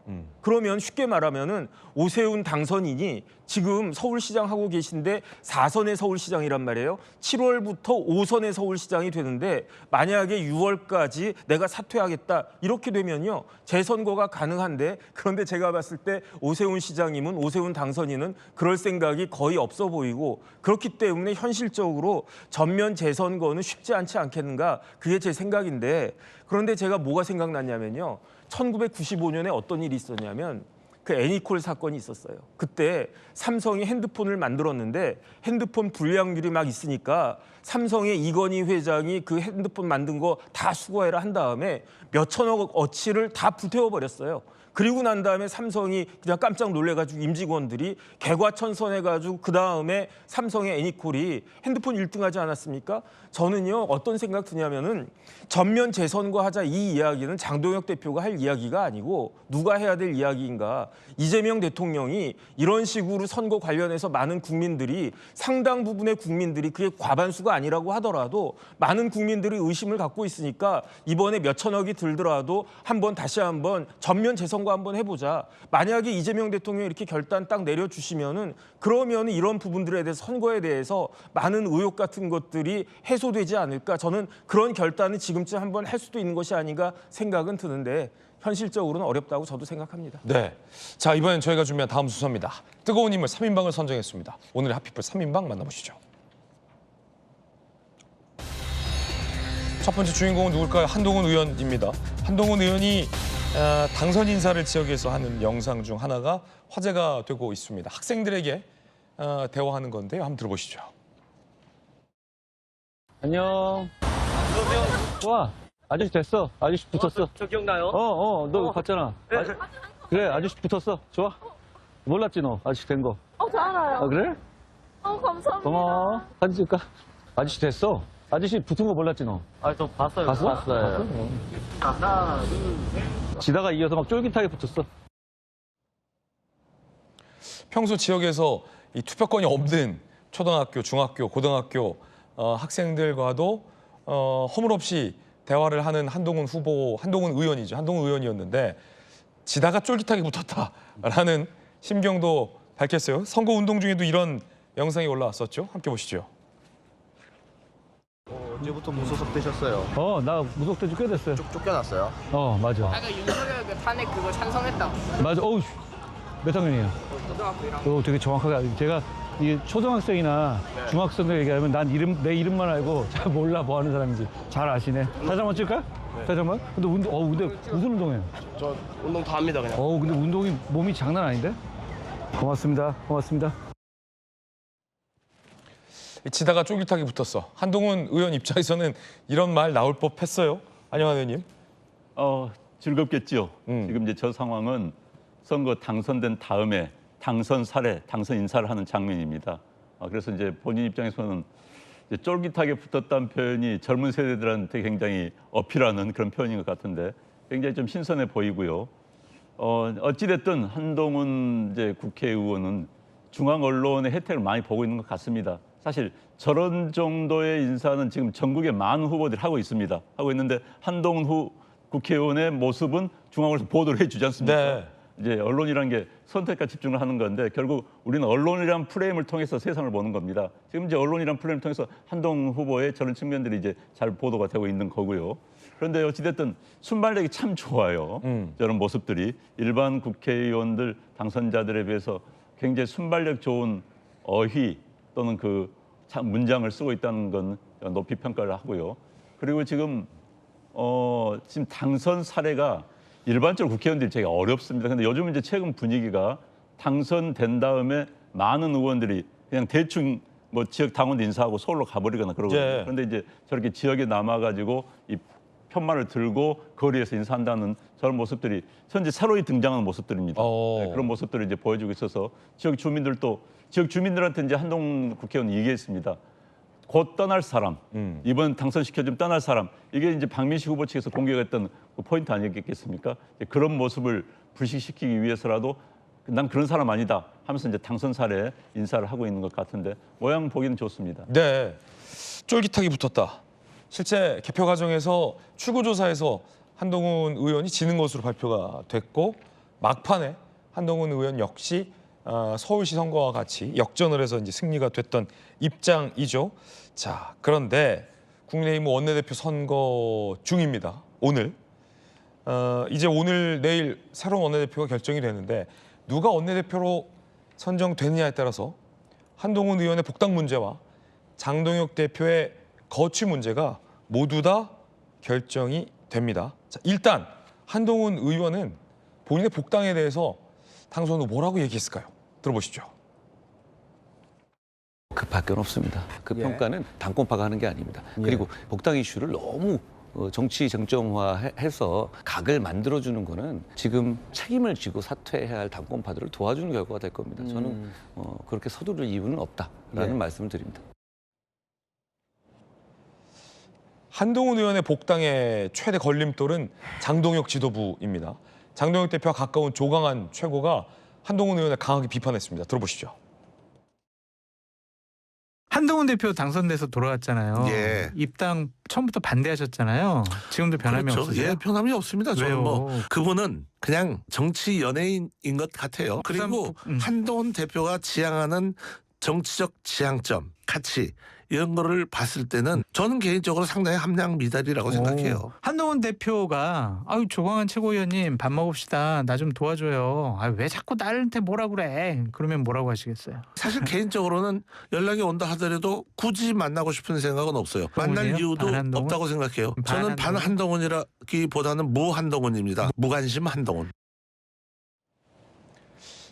그러면 쉽게 말하면은 오세훈 당선인이 지금 서울시장 하고 계신데 4선의 서울시장이란 말이에요. 7월부터 5선의 서울시장이 되는데 만약에 6월까지 내가 사퇴하겠다 이렇게 되면요. 재선거가 가능한데 그런데 제가 봤을 때 오세훈 시장님은 오세훈 당선인은 그럴 생각이 거의 없어 보이고 그렇기 때문에 현실적으로 전면 재선거는 쉽지 않지 않겠는가 그게 제 생각인데 그런데 제가 뭐가 생각났냐면요. 1995년에 어떤 일이 있었냐면 그 애니콜 사건이 있었어요. 그때 삼성이 핸드폰을 만들었는데 핸드폰 불량률이 막 있으니까 삼성의 이건희 회장이 그 핸드폰 만든 거 다 수거해라 한 다음에 몇천억 어치를 다 불태워버렸어요. 그리고 난 다음에 삼성이 그냥 깜짝 놀래가지고 임직원들이 개과천선해가지고 그 다음에 삼성의 애니콜이 핸드폰 1등하지 않았습니까? 저는요 어떤 생각 드냐면은 전면 재선거 하자 이 이야기는 장동혁 대표가 할 이야기가 아니고 누가 해야 될 이야기인가? 이재명 대통령이 이런 식으로 선거 관련해서 많은 국민들이 상당 부분의 국민들이 그게 과반수가 아니라고 하더라도 많은 국민들이 의심을 갖고 있으니까 이번에 몇천억이 들더라도 다시 한번 전면 재선거 한번 해보자. 만약에 이재명 대통령이 이렇게 결단 딱 내려주시면은 그러면 이런 부분들에 대해서 선거에 대해서 많은 의혹 같은 것들이 해소되지 않을까. 저는 그런 결단을 지금쯤 한번 할 수도 있는 것이 아닌가 생각은 드는데 현실적으로는 어렵다고 저도 생각합니다. 네. 자, 이번엔 저희가 준비한 다음 순서입니다. 뜨거운 인물 3인방을 선정했습니다. 오늘의 핫피플 3인방 만나보시죠. 첫 번째 주인공은 누굴까요? 한동훈 의원입니다. 한동훈 의원이 당선 인사를 지역에서 하는 영상 중 하나가 화제가 되고 있습니다. 학생들에게 대화하는 건데요. 한번 들어보시죠. 안녕. 좋아. 아저씨 됐어. 아저씨 붙었어. 저 기억나요? 너 봤잖아. 네. 그래, 아저씨 붙었어. 좋아. 몰랐지 너, 아저씨 된 거. 저 알아요. 아, 그래? 감사합니다. 고마워. 사진 찍을까? 아저씨 됐어. 아저씨 붙은 거 몰랐지 너. 저 봤어요. 봤어? 봤어요. 하나, 지다가 이어서 막 쫄깃하게 붙었어. 평소 지역에서 이 투표권이 없는 초등학교, 중학교, 고등학교 학생들과도 허물없이 대화를 하는 한동훈 의원이죠. 한동훈 의원이었는데 지다가 쫄깃하게 붙었다라는 심경도 밝혔어요. 선거 운동 중에도 이런 영상이 올라왔었죠. 함께 보시죠. 언제부터 무소속되셨어요? 나 무속된 지 꽤 됐어요. 쫓겨났어요? 맞아. 아까 윤석열 그 탄핵 그거 찬성했다고. 맞아. 몇 학년이에요? 고등학교 1학년. 되게 정확하게 제가 이게 초등학생이나 중학생들 얘기하면 난 내 이름만 알고 잘 몰라 뭐 하는 사람인지. 잘 아시네. 다시 한번 찍을까? 다시 한번? 근데 근데 무슨 운동해요? 저 운동 다 합니다 그냥. 근데 운동이 몸이 장난 아닌데? 고맙습니다. 고맙습니다. 치다가 쫄깃하게 붙었어. 한동훈 의원 입장에서는 이런 말 나올 법했어요. 안녕하세요, 의원님. 즐겁겠지요. 지금 이제 저 상황은 선거 당선된 다음에 당선 사례, 당선 인사를 하는 장면입니다. 그래서 이제 본인 입장에서는 이제 쫄깃하게 붙었다는 표현이 젊은 세대들한테 굉장히 어필하는 그런 표현인 것 같은데 굉장히 좀 신선해 보이고요. 어찌됐든 한동훈 이제 국회의원은 중앙 언론의 혜택을 많이 보고 있는 것 같습니다. 사실 저런 정도의 인사는 지금 전국의 많은 후보들이 하고 있습니다. 하고 있는데 한동훈 국회의원의 모습은 중앙에서 보도를 해주지 않습니까? 네. 이제 언론이라는 게 선택과 집중을 하는 건데 결국 우리는 언론이란 프레임을 통해서 세상을 보는 겁니다. 지금 이제 언론이란 프레임을 통해서 한동훈 후보의 저런 측면들이 이제 잘 보도가 되고 있는 거고요. 그런데 어찌됐든 순발력이 참 좋아요. 저런 모습들이 일반 국회의원들 당선자들에 비해서 굉장히 순발력 좋은 어휘 또는 그 문장을 쓰고 있다는 건 높이 평가를 하고요. 그리고 지금 당선 사례가 일반적으로 국회의원들이 되게 어렵습니다. 근데 요즘 이제 최근 분위기가 당선된 다음에 많은 의원들이 그냥 대충 뭐 지역 당원 인사하고 서울로 가버리거나 그러거든요. 예. 그런데 이제 저렇게 지역에 남아가지고 이 편말을 들고 거리에서 인사한다는 저런 모습들이 현재 새로이 등장하는 모습들입니다. 네, 그런 모습들을 이제 보여주고 있어서 지역 주민들한테 이제 한동훈 국회의원 얘기했습니다. 곧 떠날 사람, 이번 당선시켜주면 떠날 사람, 이게 이제 박민식 후보 측에서 공격했던 그 포인트 아니겠습니까? 그런 모습을 불식시키기 위해서라도 난 그런 사람 아니다 하면서 이제 당선 사례 인사를 하고 있는 것 같은데 모양 보기는 좋습니다. 네, 쫄깃하게 붙었다. 실제 개표 과정에서 출구조사에서 한동훈 의원이 지는 것으로 발표가 됐고 막판에 한동훈 의원 역시 서울시 선거와 같이 역전을 해서 이제 승리가 됐던 입장이죠. 자, 그런데 국민의힘 원내대표 선거 중입니다. 오늘 이제 오늘 내일 새로운 원내대표가 결정이 되는데 누가 원내대표로 선정되느냐에 따라서 한동훈 의원의 복당 문제와 장동혁 대표의 거취 문제가 모두 다 결정이 됩니다. 자, 일단 한동훈 의원은 본인의 복당에 대해서 당선 후 뭐라고 얘기했을까요? 들어보시죠. 그 밖에 없습니다. 그 평가는 당권파가 하는 게 아닙니다. 그리고 복당 이슈를 너무 정치 정점화해서 각을 만들어주는 거는 지금 책임을 지고 사퇴해야 할 당권파들을 도와주는 결과가 될 겁니다. 저는 그렇게 서두를 이유는 없다라는 말씀을 드립니다. 한동훈 의원의 복당의 최대 걸림돌은 장동혁 지도부입니다. 장동혁 대표와 가까운 조강한 최고가 한동훈 의원을 강하게 비판했습니다. 들어보시죠. 한동훈 대표 당선돼서 돌아왔잖아요. 예. 입당 처음부터 반대하셨잖아요. 지금도 변함이 그렇죠. 없으세요? 예, 변함이 없습니다. 저는 왜요? 뭐 그분은 그냥 정치 연예인인 것 같아요. 그리고 한동훈 대표가 지향하는 정치적 지향점, 가치 이런 거를 봤을 때는 저는 개인적으로 상당히 함량 미달이라고 생각해요. 한동훈 대표가 조광한 최고위원님 밥 먹읍시다. 나 좀 도와줘요. 왜 자꾸 나한테 뭐라 그래? 그러면 뭐라고 하시겠어요? 사실 개인적으로는 연락이 온다 하더라도 굳이 만나고 싶은 생각은 없어요. 만날 이유도 반한동훈? 없다고 생각해요. 저는 반한동훈이라기보다는 무한동훈입니다. 무관심 한동훈.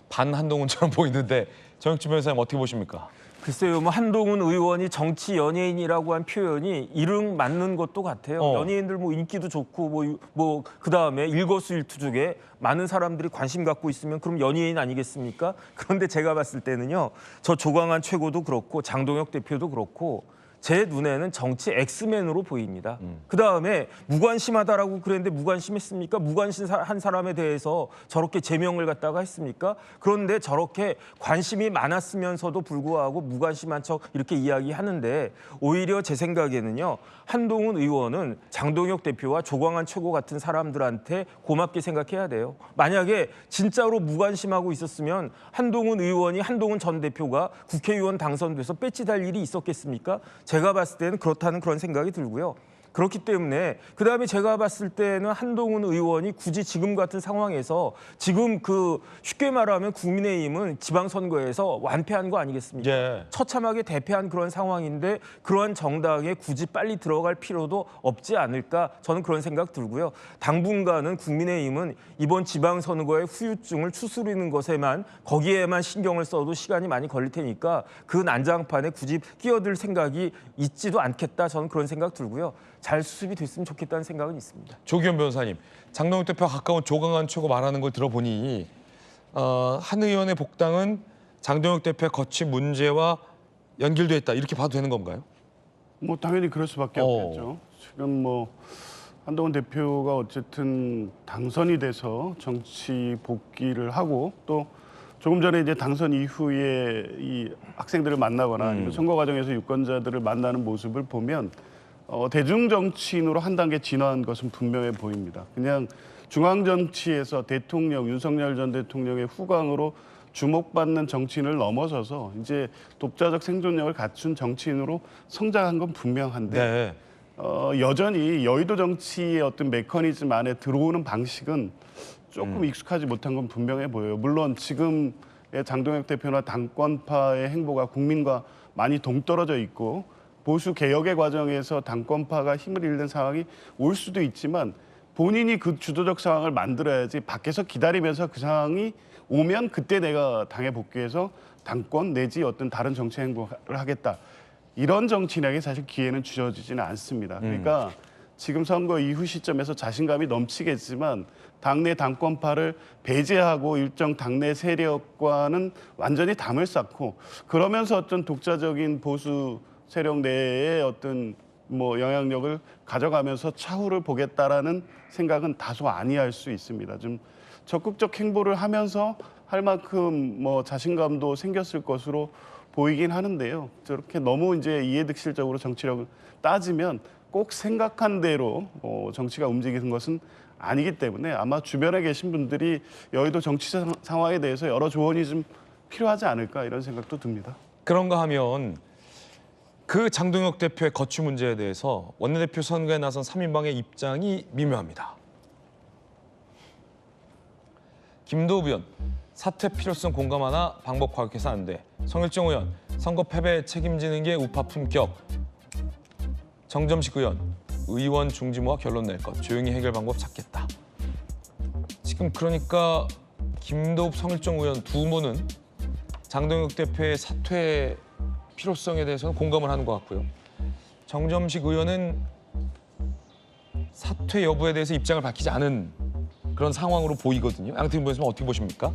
반한동훈처럼 보이는데 정혁진 변호사님 어떻게 보십니까? 글쎄요, 뭐 한동훈 의원이 정치 연예인이라고 한 표현이 이름 맞는 것도 같아요. 연예인들 뭐 인기도 좋고 뭐 그다음에 일거수일투족에 많은 사람들이 관심 갖고 있으면 그럼 연예인 아니겠습니까? 그런데 제가 봤을 때는요, 저 조광한 최고도 그렇고 장동혁 대표도 그렇고 제 눈에는 정치 엑스맨으로 보입니다. 그다음에 무관심하다라고 그랬는데 무관심했습니까? 무관심한 사람에 대해서 저렇게 제명을 갖다가 했습니까? 그런데 저렇게 관심이 많았으면서도 불구하고 무관심한 척 이렇게 이야기하는데 오히려 제 생각에는요. 한동훈 의원은 장동혁 대표와 조광한 최고 같은 사람들한테 고맙게 생각해야 돼요. 만약에 진짜로 무관심하고 있었으면 한동훈 의원이 한동훈 전 대표가 국회의원 당선돼서 배지 달 일이 있었겠습니까? 제가 봤을 때는 그렇다는 그런 생각이 들고요. 그렇기 때문에 그다음에 제가 봤을 때는 한동훈 의원이 굳이 지금 같은 상황에서 지금 쉽게 말하면 국민의힘은 지방선거에서 완패한 거 아니겠습니까? 예. 처참하게 대패한 그런 상황인데 그러한 정당에 굳이 빨리 들어갈 필요도 없지 않을까 저는 그런 생각 들고요. 당분간은 국민의힘은 이번 지방선거의 후유증을 추스리는 것에만 거기에만 신경을 써도 시간이 많이 걸릴 테니까 그 난장판에 굳이 끼어들 생각이 있지도 않겠다 저는 그런 생각 들고요. 잘 수습이 됐으면 좋겠다는 생각은 있습니다. 조기현 변호사님, 장동혁 대표와 가까운 조강한 최고 말하는 걸 들어보니 한 의원의 복당은 장동혁 대표의 거취 문제와 연결돼 있다 이렇게 봐도 되는 건가요? 뭐 당연히 그럴 수밖에 없겠죠. 지금 뭐 한동훈 대표가 어쨌든 당선이 돼서 정치 복귀를 하고 또 조금 전에 이제 당선 이후에 이 학생들을 만나거나 아니면 선거 과정에서 유권자들을 만나는 모습을 보면 대중 정치인으로 한 단계 진화한 것은 분명해 보입니다. 그냥 중앙 정치에서 대통령 윤석열 전 대통령의 후광으로 주목받는 정치인을 넘어서서 이제 독자적 생존력을 갖춘 정치인으로 성장한 건 분명한데 네. 여전히 여의도 정치의 어떤 메커니즘 안에 들어오는 방식은 조금 익숙하지 못한 건 분명해 보여요. 물론 지금의 장동혁 대표나 당권파의 행보가 국민과 많이 동떨어져 있고 보수 개혁의 과정에서 당권파가 힘을 잃는 상황이 올 수도 있지만 본인이 그 주도적 상황을 만들어야지 밖에서 기다리면서 그 상황이 오면 그때 내가 당에 복귀해서 당권 내지 어떤 다른 정치 행보를 하겠다. 이런 정치인에게 사실 기회는 주어지지는 않습니다. 그러니까 지금 선거 이후 시점에서 자신감이 넘치겠지만 당내 당권파를 배제하고 일정 당내 세력과는 완전히 담을 쌓고 그러면서 어떤 독자적인 보수 세력 내의 어떤 뭐 영향력을 가져가면서 차후를 보겠다라는 생각은 다소 아니할 수 있습니다. 좀 적극적 행보를 하면서 할 만큼 뭐 자신감도 생겼을 것으로 보이긴 하는데요. 저렇게 너무 이제 이해득실적으로 정치력을 따지면 꼭 생각한 대로 정치가 움직이는 것은 아니기 때문에 아마 주변에 계신 분들이 여의도 정치 상황에 대해서 여러 조언이 좀 필요하지 않을까 이런 생각도 듭니다. 그런가 하면 그 장동혁 대표의 거취 문제에 대해서 원내대표 선거에 나선 3인방의 입장이 미묘합니다. 김도읍 의원, 사퇴 필요성 공감하나 방법 과격해서 안 돼. 성일정 의원, 선거 패배 책임지는 게 우파 품격. 정점식 의원 중지모아 결론 낼 것. 조용히 해결 방법 찾겠다. 지금 그러니까 김도읍, 성일정 의원 두 분은 장동혁 대표의 사퇴 필요성에 대해서는 공감을 하는 것 같고요. 정점식 의원은 사퇴 여부에 대해서 입장을 밝히지 않은 그런 상황으로 보이거든요. 양태균 변호사님 어떻게 보십니까?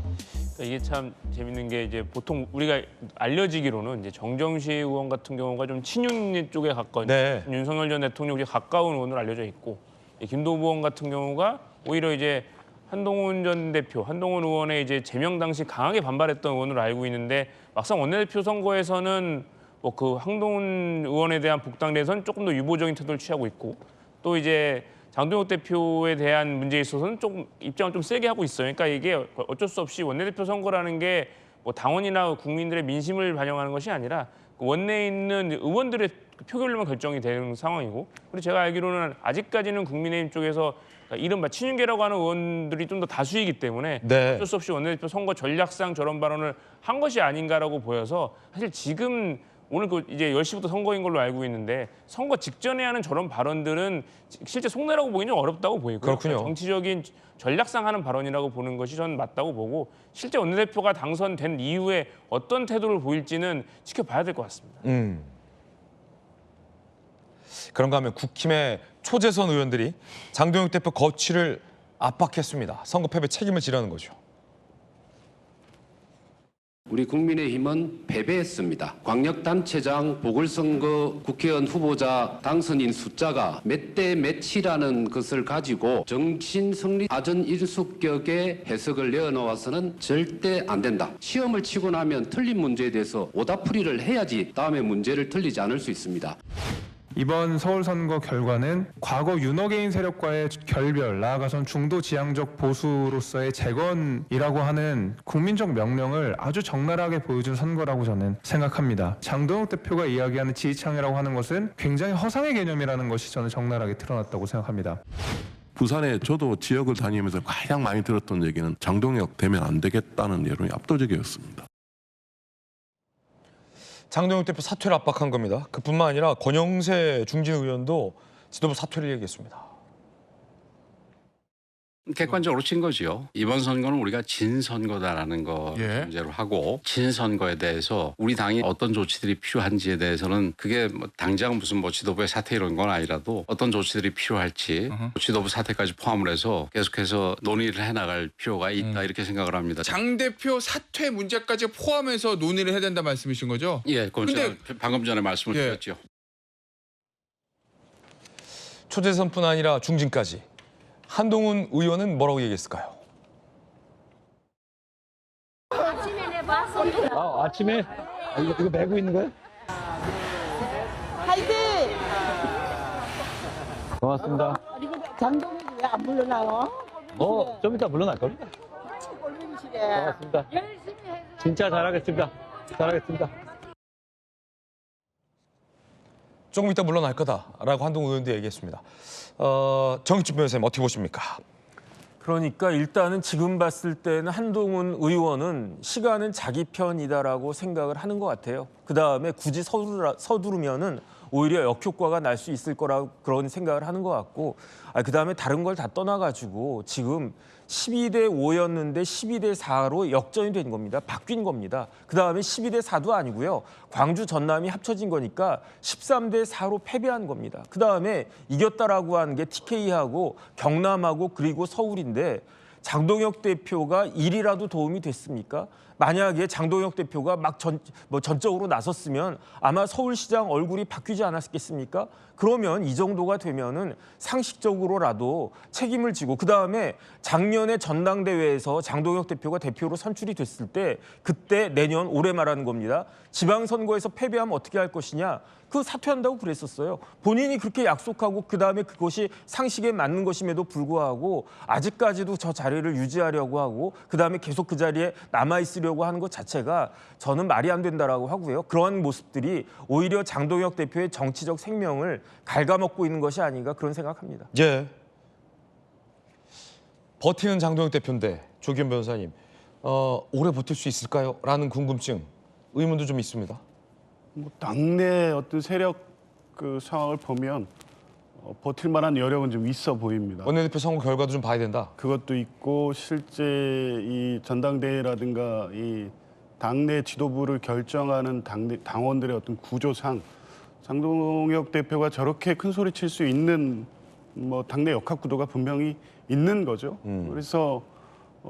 이게 참 재밌는 게 이제 보통 우리가 알려지기로는 이제 정정식 의원 같은 경우가 좀 친윤 쪽에 가까운 네. 윤석열 전 대통령에 가까운 의원으로 알려져 있고 김도읍 의원 같은 경우가 오히려 이제 한동훈 전 대표, 한동훈 의원의 이제 제명 당시 강하게 반발했던 의원으로 알고 있는데 막상 원내대표 선거에서는 뭐 그 한동훈 의원에 대한 복당에 대해서는 조금 더 유보적인 태도를 취하고 있고 또 이제 장동혁 대표에 대한 문제에 있어서는 조금 입장을 좀 세게 하고 있어요. 그러니까 이게 어쩔 수 없이 원내대표 선거라는 게 뭐 당원이나 국민들의 민심을 반영하는 것이 아니라 원내에 있는 의원들의 표결로만 결정이 되는 상황이고 그리고 제가 알기로는 아직까지는 국민의힘 쪽에서 이른바 친윤계라고 하는 의원들이 좀 더 다수이기 때문에 네. 어쩔 수 없이 원내대표 선거 전략상 저런 발언을 한 것이 아닌가라고 보여서 사실 지금 오늘 이제 10시부터 선거인 걸로 알고 있는데 선거 직전에 하는 저런 발언들은 실제 속내라고 보기는 좀 어렵다고 보이고요. 그렇군요. 정치적인 전략상 하는 발언이라고 보는 것이 저는 맞다고 보고 실제 원내대표가 당선된 이후에 어떤 태도를 보일지는 지켜봐야 될 것 같습니다. 그런가 하면 국힘의 초재선 의원들이 장동혁 대표 거취를 압박했습니다. 선거 패배 책임을 지라는 거죠. 우리 국민의힘은 패배했습니다. 광역단체장 보궐선거 국회의원 후보자 당선인 숫자가 몇 대 몇이라는 것을 가지고 정신승리 사전 일수격의 해석을 내어놓아서는 절대 안 된다. 시험을 치고 나면 틀린 문제에 대해서 오답풀이를 해야지 다음에 문제를 틀리지 않을 수 있습니다. 이번 서울 선거 결과는 과거 윤호개인 세력과의 결별, 나아가선 중도 지향적 보수로서의 재건이라고 하는 국민적 명령을 아주 적나라하게 보여준 선거라고 저는 생각합니다. 장동혁 대표가 이야기하는 지지층이라고 하는 것은 굉장히 허상의 개념이라는 것이 저는 적나라하게 드러났다고 생각합니다. 부산에 저도 지역을 다니면서 가장 많이 들었던 얘기는 장동혁 되면 안 되겠다는 여론이 압도적이었습니다. 장동혁 대표 사퇴를 압박한 겁니다. 그뿐만 아니라 권영세 중진 의원도 지도부 사퇴를 얘기했습니다. 객관적으로 친 거죠. 이번 선거는 우리가 진 선거다라는 거 문제로 하고 진 선거에 대해서 우리 당이 어떤 조치들이 필요한지에 대해서는 그게 뭐 당장 무슨 뭐 지도부의 사퇴 이런 건 아니라도 어떤 조치들이 필요할지 지도부 사퇴까지 포함을 해서 계속해서 논의를 해나갈 필요가 있다 이렇게 생각을 합니다. 장 대표 사퇴 문제까지 포함해서 논의를 해야 된다 말씀이신 거죠? 예, 그건 제가 방금 전에 말씀을 드렸죠. 초재선뿐 아니라 중진까지. 한동훈 의원은 뭐라고 얘기했을까요? 아침에 내봤어. 아침에? 이거 메고 있는 거야? 화이팅! 고맙습니다. 그리고 장동혁이 왜 안 불러나와? 좀 이따 물러날걸? 골뱅이시래. 고맙습니다. 진짜 잘하겠습니다. 잘하겠습니다. 조금 이따 물러날 거다라고 한동훈 의원도 얘기했습니다. 정의준 변호사님 어떻게 보십니까? 그러니까 일단은 지금 봤을 때는 한동훈 의원은 시간은 자기 편이다라고 생각을 하는 것 같아요. 그다음에 굳이 서두르면은 오히려 역효과가 날 수 있을 거라고 그런 생각을 하는 것 같고, 그다음에 다른 걸 다 떠나가지고 지금 12대 5였는데 12대 4로 역전이 된 겁니다. 바뀐 겁니다. 그다음에 12대 4도 아니고요. 광주 전남이 합쳐진 거니까 13대 4로 패배한 겁니다. 그다음에 이겼다라고 하는 게 TK하고 경남하고 그리고 서울인데 장동혁 대표가 일이라도 도움이 됐습니까? 만약에 장동혁 대표가 막 전적으로 나섰으면 아마 서울시장 얼굴이 바뀌지 않았겠습니까? 그러면 이 정도가 되면은 상식적으로라도 책임을 지고, 그다음에 작년에 전당대회에서 장동혁 대표가 대표로 선출이 됐을 때 그때 내년 올해 말하는 겁니다. 지방선거에서 패배하면 어떻게 할 것이냐? 그 사퇴한다고 그랬었어요. 본인이 그렇게 약속하고 그다음에 그것이 상식에 맞는 것임에도 불구하고 아직까지도 저 자리를 유지하려고 하고 그다음에 계속 그 자리에 남아있으려고 하는 것 자체가 저는 말이 안 된다라고 하고요. 그러한 모습들이 오히려 장동혁 대표의 정치적 생명을 갉아먹고 있는 것이 아닌가 그런 생각합니다. 예. 버티는 장동혁 대표인데 조기현 변호사님 오래 버틸 수 있을까요? 라는 궁금증, 의문도 좀 있습니다. 뭐 당내 어떤 세력 그 상황을 보면 버틸 만한 여력은 좀 있어 보입니다. 원내대표 선거 결과도 좀 봐야 된다. 그것도 있고 실제 이 전당대회라든가 이 당내 지도부를 결정하는 당원들의 어떤 구조상 장동혁 대표가 저렇게 큰 소리 칠 수 있는 뭐 당내 역학 구도가 분명히 있는 거죠. 그래서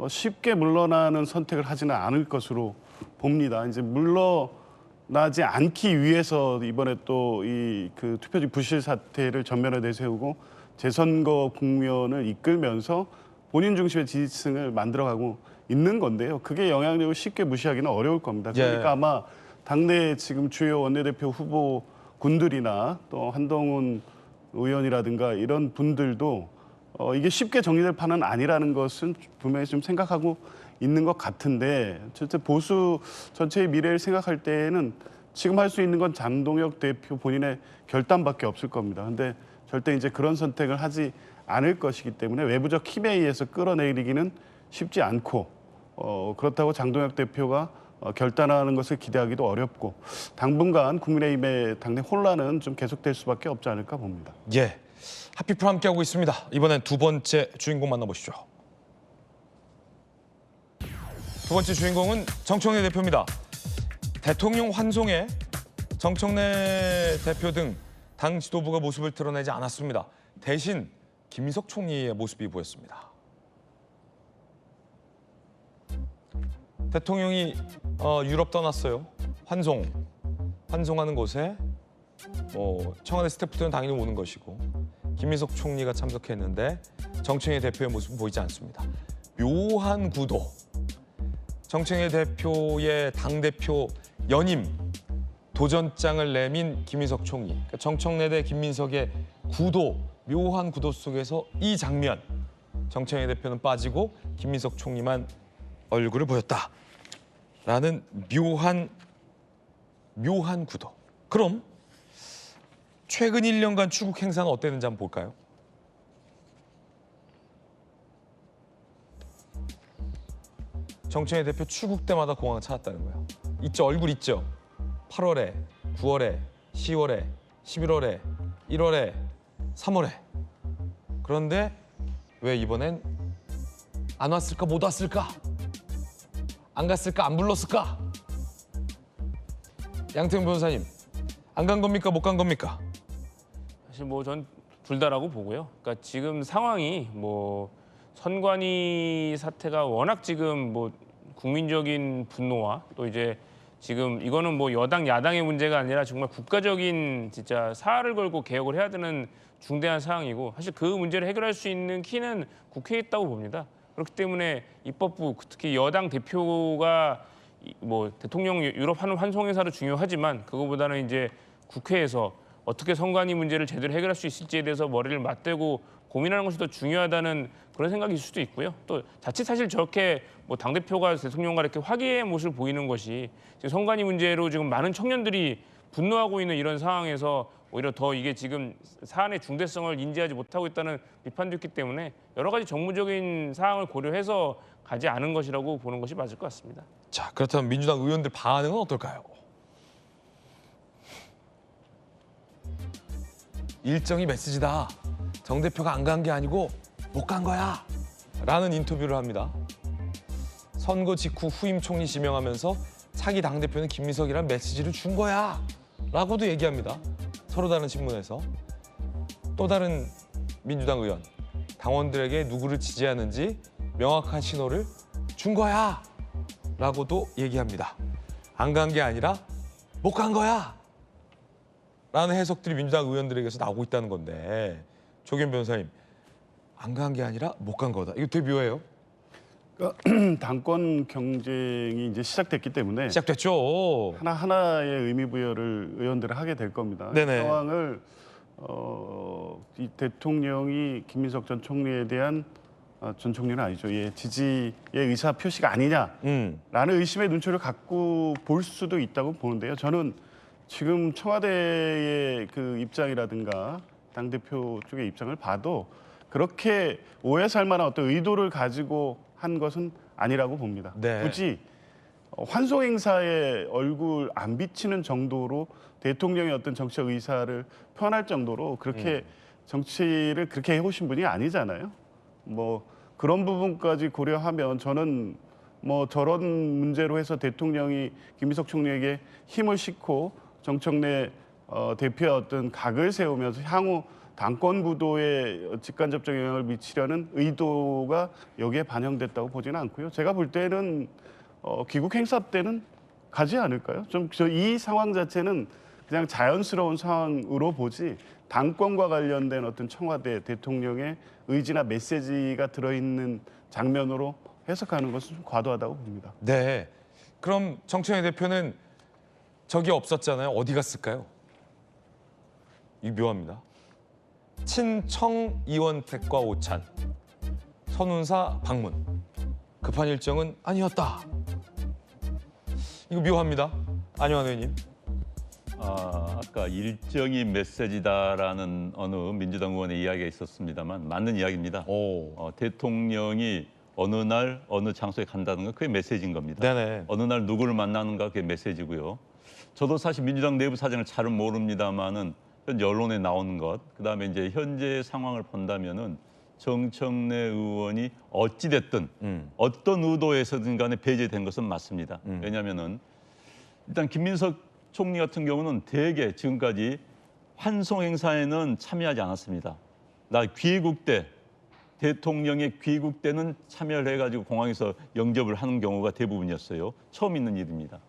쉽게 물러나는 선택을 하지는 않을 것으로 봅니다. 이제 물러나지 않기 위해서 이번에 또 이 그 투표지 부실 사태를 전면에 내세우고 재선거 국면을 이끌면서 본인 중심의 지지층을 만들어가고 있는 건데요. 그게 영향력을 쉽게 무시하기는 어려울 겁니다. 그러니까 아마 당내 지금 주요 원내대표 후보 군들이나 또 한동훈 의원이라든가 이런 분들도 이게 쉽게 정리될 판은 아니라는 것은 분명히 좀 생각하고 있는 것 같은데, 실제 보수 전체의 미래를 생각할 때에는 지금 할 수 있는 건 장동혁 대표 본인의 결단밖에 없을 겁니다. 근데 절대 이제 그런 선택을 하지 않을 것이기 때문에 외부적 힘에 의해서 끌어내리기는 쉽지 않고, 그렇다고 장동혁 대표가 결단하는 것을 기대하기도 어렵고 당분간 국민의힘의 당내 혼란은 좀 계속될 수밖에 없지 않을까 봅니다. 예, 핫피플 함께하고 있습니다. 이번엔 두 번째 주인공 만나보시죠. 두 번째 주인공은 정청래 대표입니다. 대통령 환송에 정청래 대표 등 당 지도부가 모습을 드러내지 않았습니다. 대신 김인석 총리의 모습이 보였습니다. 대통령이 유럽 떠났어요. 환송하는 곳에 청와대 스태프들은 당연히 오는 것이고 김인석 총리가 참석했는데 정청래 대표의 모습은 보이지 않습니다. 묘한 구도. 정청래 대표의 당대표 연임 도전장을 내민 김민석 총리. 그러니까 정청래 대 김민석의 구도, 묘한 구도 속에서 이 장면. 정청래 대표는 빠지고 김민석 총리만 얼굴을 보였다라는 묘한 구도. 그럼 최근 1년간 출국 행사는 어땠는지 한번 볼까요? 정청래 대표 출국 때마다 공항을 찾았다는 거예요. 있죠, 얼굴 있죠. 8월에, 9월에, 10월에, 11월에, 1월에, 3월에. 그런데 왜 이번엔 안 왔을까, 못 왔을까? 안 갔을까, 안 불렀을까? 양태형 변호사님, 안 간 겁니까, 못 간 겁니까? 사실 뭐 전 둘 다라고 보고요. 그러니까 지금 상황이 뭐 선관위 사태가 워낙 지금 뭐 국민적인 분노와 또 이제 지금 이거는 뭐 여당 야당의 문제가 아니라 정말 국가적인 진짜 사활을 걸고 개혁을 해야 되는 중대한 사항이고 사실 그 문제를 해결할 수 있는 키는 국회에 있다고 봅니다. 그렇기 때문에 입법부 특히 여당 대표가 뭐 대통령 유럽 환송 행사도 중요하지만 그거보다는 이제 국회에서 어떻게 선관위 문제를 제대로 해결할 수 있을지에 대해서 머리를 맞대고 고민하는 것이 더 중요하다는 그런 생각일 수도 있고요. 또 자칫 사실 저렇게 뭐 당대표가 대통령과 이렇게 화기애애의 모습을 보이는 것이 지금 선관위 문제로 지금 많은 청년들이 분노하고 있는 이런 상황에서 오히려 더 이게 지금 사안의 중대성을 인지하지 못하고 있다는 비판도 있기 때문에 여러 가지 정무적인 사항을 고려해서 가지 않은 것이라고 보는 것이 맞을 것 같습니다. 자, 그렇다면 민주당 의원들 반응은 어떨까요? 일정이 메시지다. 정 대표가 안 간 게 아니고 못 간 거야. 라는 인터뷰를 합니다. 선거 직후 후임 총리 지명하면서 차기 당대표는 김민석이란 메시지를 준 거야. 라고도 얘기합니다. 서로 다른 신문에서. 또 다른 민주당 의원. 당원들에게 누구를 지지하는지 명확한 신호를 준 거야. 라고도 얘기합니다. 안 간 게 아니라 못 간 거야. 라는 해석들이 민주당 의원들에게서 나오고 있다는 건데 조규현 변호사님, 안 간 게 아니라 못 간 거다. 이거 되게 묘해요. 그러니까 당권 경쟁이 이제 시작됐기 때문에 시작됐죠. 하나하나의 의미 부여를 의원들은 하게 될 겁니다. 네네. 이 상황을 이 대통령이 김민석 전 총리에 대한 전 총리는 아니죠. 예, 지지의 의사 표시가 아니냐라는 의심의 눈초리를 갖고 볼 수도 있다고 보는데요. 저는 지금 청와대의 그 입장이라든가 당대표 쪽의 입장을 봐도 그렇게 오해 살 만한 어떤 의도를 가지고 한 것은 아니라고 봅니다. 네. 굳이 환송 행사에 얼굴 안 비치는 정도로 대통령의 어떤 정치적 의사를 표현할 정도로 그렇게 정치를 그렇게 해오신 분이 아니잖아요. 뭐 그런 부분까지 고려하면 저는 뭐 저런 문제로 해서 대통령이 김민석 총리에게 힘을 싣고 정청래 대표의 어떤 각을 세우면서 향후 당권 구도에 직간접적 영향을 미치려는 의도가 여기에 반영됐다고 보지는 않고요. 제가 볼 때는 귀국 행사 때는 가지 않을까요? 좀 이 상황 자체는 그냥 자연스러운 상황으로 보지 당권과 관련된 어떤 청와대 대통령의 의지나 메시지가 들어있는 장면으로 해석하는 것은 좀 과도하다고 봅니다. 네. 그럼 정청래 대표는 적이 없었잖아요. 어디 갔을까요? 이 묘합니다. 친청 의원택과 오찬, 선운사 방문. 급한 일정은 아니었다. 이거 묘합니다. 안영환 의원님. 아까 일정이 메시지다라는 어느 민주당 의원의 이야기가 있었습니다만 맞는 이야기입니다. 대통령이 어느 날 어느 장소에 간다는 건 그게 메시지인 겁니다. 네네. 어느 날 누구를 만나는가 그게 메시지고요. 저도 사실 민주당 내부 사정을 잘은 모릅니다만은 현재 언론에 나오는 것, 그다음에 이제 현재 상황을 본다면은 정청래 의원이 어찌 됐든 어떤 의도에서든 간에 배제된 것은 맞습니다. 왜냐하면은 일단 김민석 총리 같은 경우는 대개 지금까지 환송 행사에는 참여하지 않았습니다. 귀국 때 대통령의 귀국 때는 참여를 해가지고 공항에서 영접을 하는 경우가 대부분이었어요. 처음 있는 일입니다.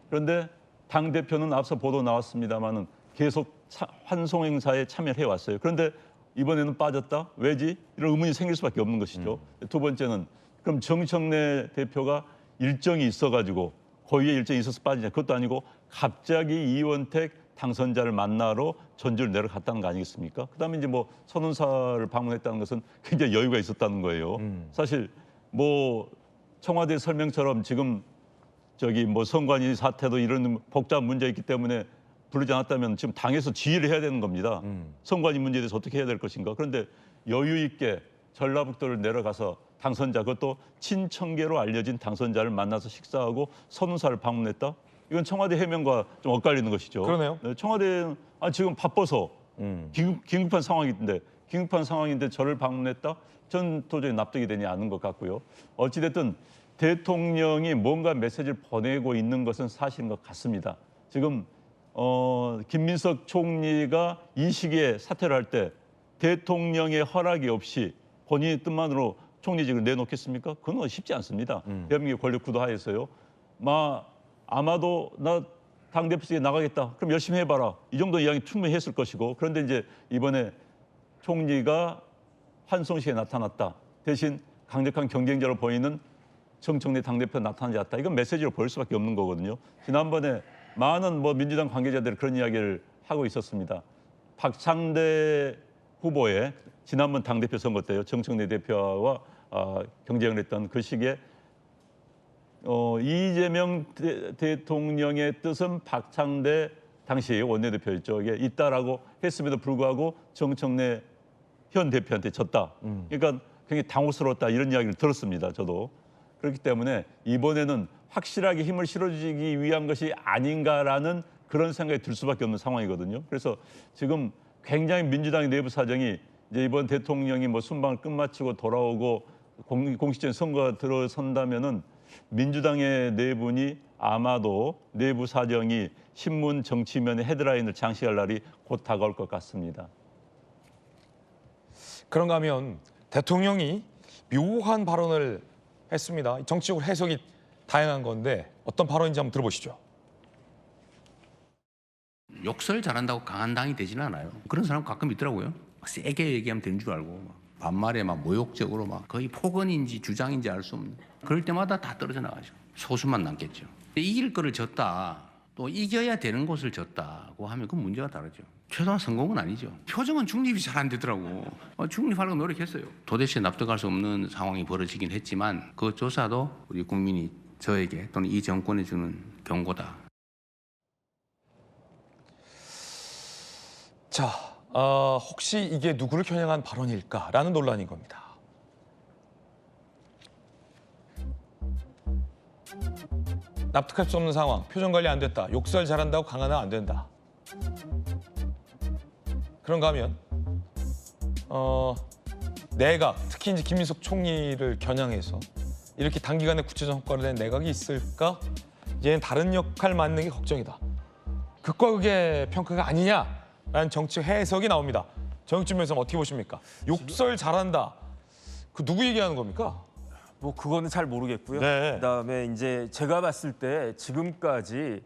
그런데 당 대표는 앞서 보도 나왔습니다만은 계속 환송 행사에 참여를 해왔어요. 그런데 이번에는 빠졌다? 왜지? 이런 의문이 생길 수밖에 없는 것이죠. 두 번째는 그럼 정청래 대표가 일정이 있어가지고 고유의 일정이 있어서 빠지냐? 그것도 아니고 갑자기 이원택 당선자를 만나러 전주를 내려갔다는 거 아니겠습니까? 그다음에 이제 뭐 선운사를 방문했다는 것은 굉장히 여유가 있었다는 거예요. 사실 뭐 청와대 설명처럼 지금 저기 뭐 선관위 사태도 이런 복잡한 문제 있기 때문에 부르지 않았다면 지금 당에서 지휘를 해야 되는 겁니다. 선관위 문제에 대해서 어떻게 해야 될 것인가. 그런데 여유 있게 전라북도를 내려가서 당선자, 그것도 친청계로 알려진 당선자를 만나서 식사하고 선운사를 방문했다. 이건 청와대 해명과 좀 엇갈리는 것이죠. 그러네요. 네, 청와대는 지금 바빠서 긴급한 상황인데 저를 방문했다? 전 도저히 납득이 되지 않은 것 같고요. 어찌됐든 대통령이 뭔가 메시지를 보내고 있는 것은 사실인 것 같습니다. 지금 김민석 총리가 이 시기에 사퇴를 할 때 대통령의 허락이 없이 본인의 뜻만으로 총리직을 내놓겠습니까? 그건 쉽지 않습니다. 대한민국의 권력 구도 하에서요. 아마도 나 당대표직에 나가겠다. 그럼 열심히 해봐라. 이 정도 이야기 충분히 했을 것이고, 그런데 이제 이번에 총리가 환송식에 나타났다. 대신 강력한 경쟁자로 보이는 정청래 당대표 나타나지 않았다. 이건 메시지로 보일 수밖에 없는 거거든요. 지난번에 많은 민주당 관계자들이 그런 이야기를 하고 있었습니다. 박창대 후보의 지난번 당대표 선거 때요. 정청래 대표와 경쟁을 했던 그 시기에 이재명 대통령의 뜻은 박창대 당시 원내대표였죠. 이게 있다라고 했음에도 불구하고 정청래 현 대표한테 졌다. 그러니까 굉장히 당혹스러웠다 이런 이야기를 들었습니다. 저도. 그렇기 때문에 이번에는 확실하게 힘을 실어주기 위한 것이 아닌가라는 그런 생각이 들 수밖에 없는 상황이거든요. 그래서 지금 굉장히 민주당의 내부 사정이 이제 이번 대통령이 순방을 끝마치고 돌아오고 공식적인 선거가 들어선다면은 민주당의 내분이 아마도 내부 사정이 신문 정치면의 헤드라인을 장식할 날이 곧 다가올 것 같습니다. 그런가 하면 대통령이 묘한 발언을 했습니다. 정치적으로 해석이 다양한 건데 어떤 발언인지 한번 들어보시죠. 욕설 잘한다고 강한 당이 되지는 않아요. 그런 사람 가끔 있더라고요. 세게 얘기하면 되는 줄 알고 반말에 모욕적으로 거의 폭언인지 주장인지 알 수 없는. 그럴 때마다 다 떨어져 나가죠. 소수만 남겠죠. 이길 거를 졌다. 또 이겨야 되는 곳을 졌다고 하면 그건 문제가 다르죠. 최소한 성공은 아니죠. 표정은 중립이 잘 안 되더라고. 중립하려고 노력했어요. 도대체 납득할 수 없는 상황이 벌어지긴 했지만 그 조사도 우리 국민이 저에게 또는 이 정권에 주는 경고다. 자, 혹시 이게 누구를 겨냥한 발언일까라는 논란인 겁니다. 납득할 수 없는 상황, 표정 관리 안 됐다, 욕설 잘한다고 강하나 안 된다. 그런가 하면 내각, 특히 이제 김민석 총리를 겨냥해서 이렇게 단기간에 구체적 성과를 낸 내각이 있을까? 이제는 다른 역할 맡는 게 걱정이다. 극과 극의 평가가 아니냐라는 정치 해석이 나옵니다. 정치면에서 어떻게 보십니까? 욕설 잘한다. 그 누구 얘기하는 겁니까? 그거는 잘 모르겠고요. 네. 그다음에 이제 제가 봤을 때 지금까지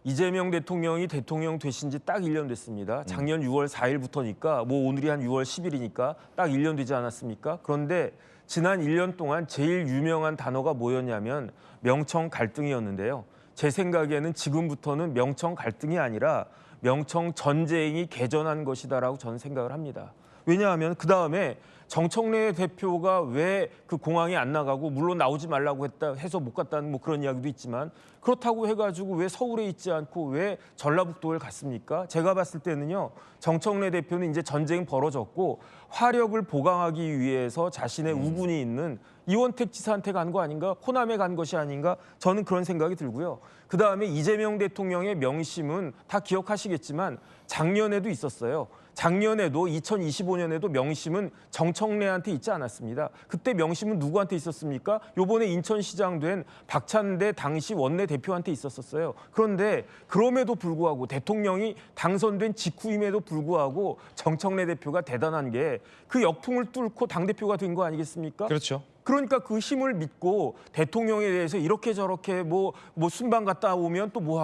이재명 대통령이 대통령 되신 지 딱 1년 됐습니다. 작년 6월 4일부터니까 오늘이 한 6월 10일이니까 딱 1년 되지 않았습니까? 그런데 지난 1년 동안 제일 유명한 단어가 뭐였냐면 명청 갈등이었는데요. 제 생각에는 지금부터는 명청 갈등이 아니라 명청 전쟁이 개전한 것이다라고 저는 생각을 합니다. 왜냐하면 그다음에 정청래 대표가 왜 그 공항에 안 나가고 물론 나오지 말라고 했다 해서 못 갔다는 그런 이야기도 있지만 그렇다고 해가지고 왜 서울에 있지 않고 왜 전라북도를 갔습니까? 제가 봤을 때는요. 정청래 대표는 이제 전쟁이 벌어졌고 화력을 보강하기 위해서 자신의 우군이 있는 이원택 지사한테 간 거 아닌가? 호남에 간 것이 아닌가? 저는 그런 생각이 들고요. 그다음에 이재명 대통령의 명심은 다 기억하시겠지만 작년에도 있었어요. 작년에도 2025년에도 명심은 정청래한테 있지 않았습니다. 그때 명심은 누구한테 있었습니까? 요번에 인천시장 된 박찬대 당시 원내대표한테 있었어요. 그런데 그럼에도 불구하고 대통령이 당선된 직후임에도 불구하고 정청래 대표가 대단한 게 그 역풍을 뚫고 당대표가 된 거 아니겠습니까? 그렇죠. 그러니까 그 힘을 믿고 대통령에 대해서 이렇게 저렇게 뭐 순방 갔다 오면 또 뭐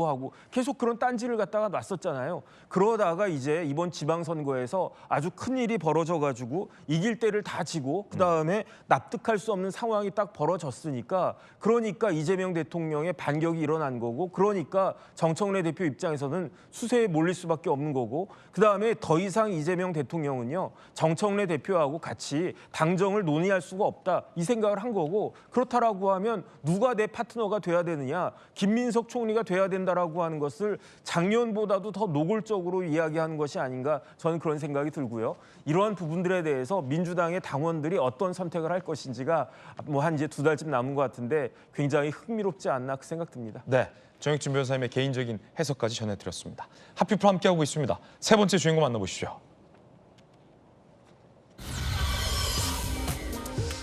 하고 계속 그런 딴지를 갖다가 놨었잖아요. 그러다가 이제 이번 지방선거에서 아주 큰 일이 벌어져가지고 이길 때를 다 지고 그다음에 납득할 수 없는 상황이 딱 벌어졌으니까 그러니까 이재명 대통령의 반격이 일어난 거고 그러니까 정청래 대표 입장에서는 수세에 몰릴 수밖에 없는 거고 그다음에 더 이상 이재명 대통령은요 정청래 대표하고 같이 당정을 논의할 수가 없다 이 생각을 한 거고 그렇다라고 하면 누가 내 파트너가 돼야 되느냐 김민석 총리가 돼야 된다라고 하는 것을 작년보다도 더 노골적으로 이야기하는 것이 아닌가 저는 그런 생각이 들고요. 이러한 부분들에 대해서 민주당의 당원들이 어떤 선택을 할 것인지가 뭐 한 이제 2달쯤 남은 것 같은데 굉장히 흥미롭지 않나 그 생각 듭니다. 네, 정혁진 변호사님의 개인적인 해석까지 전해드렸습니다. 핫피플 함께하고 있습니다. 세 번째 주인공 만나보시죠.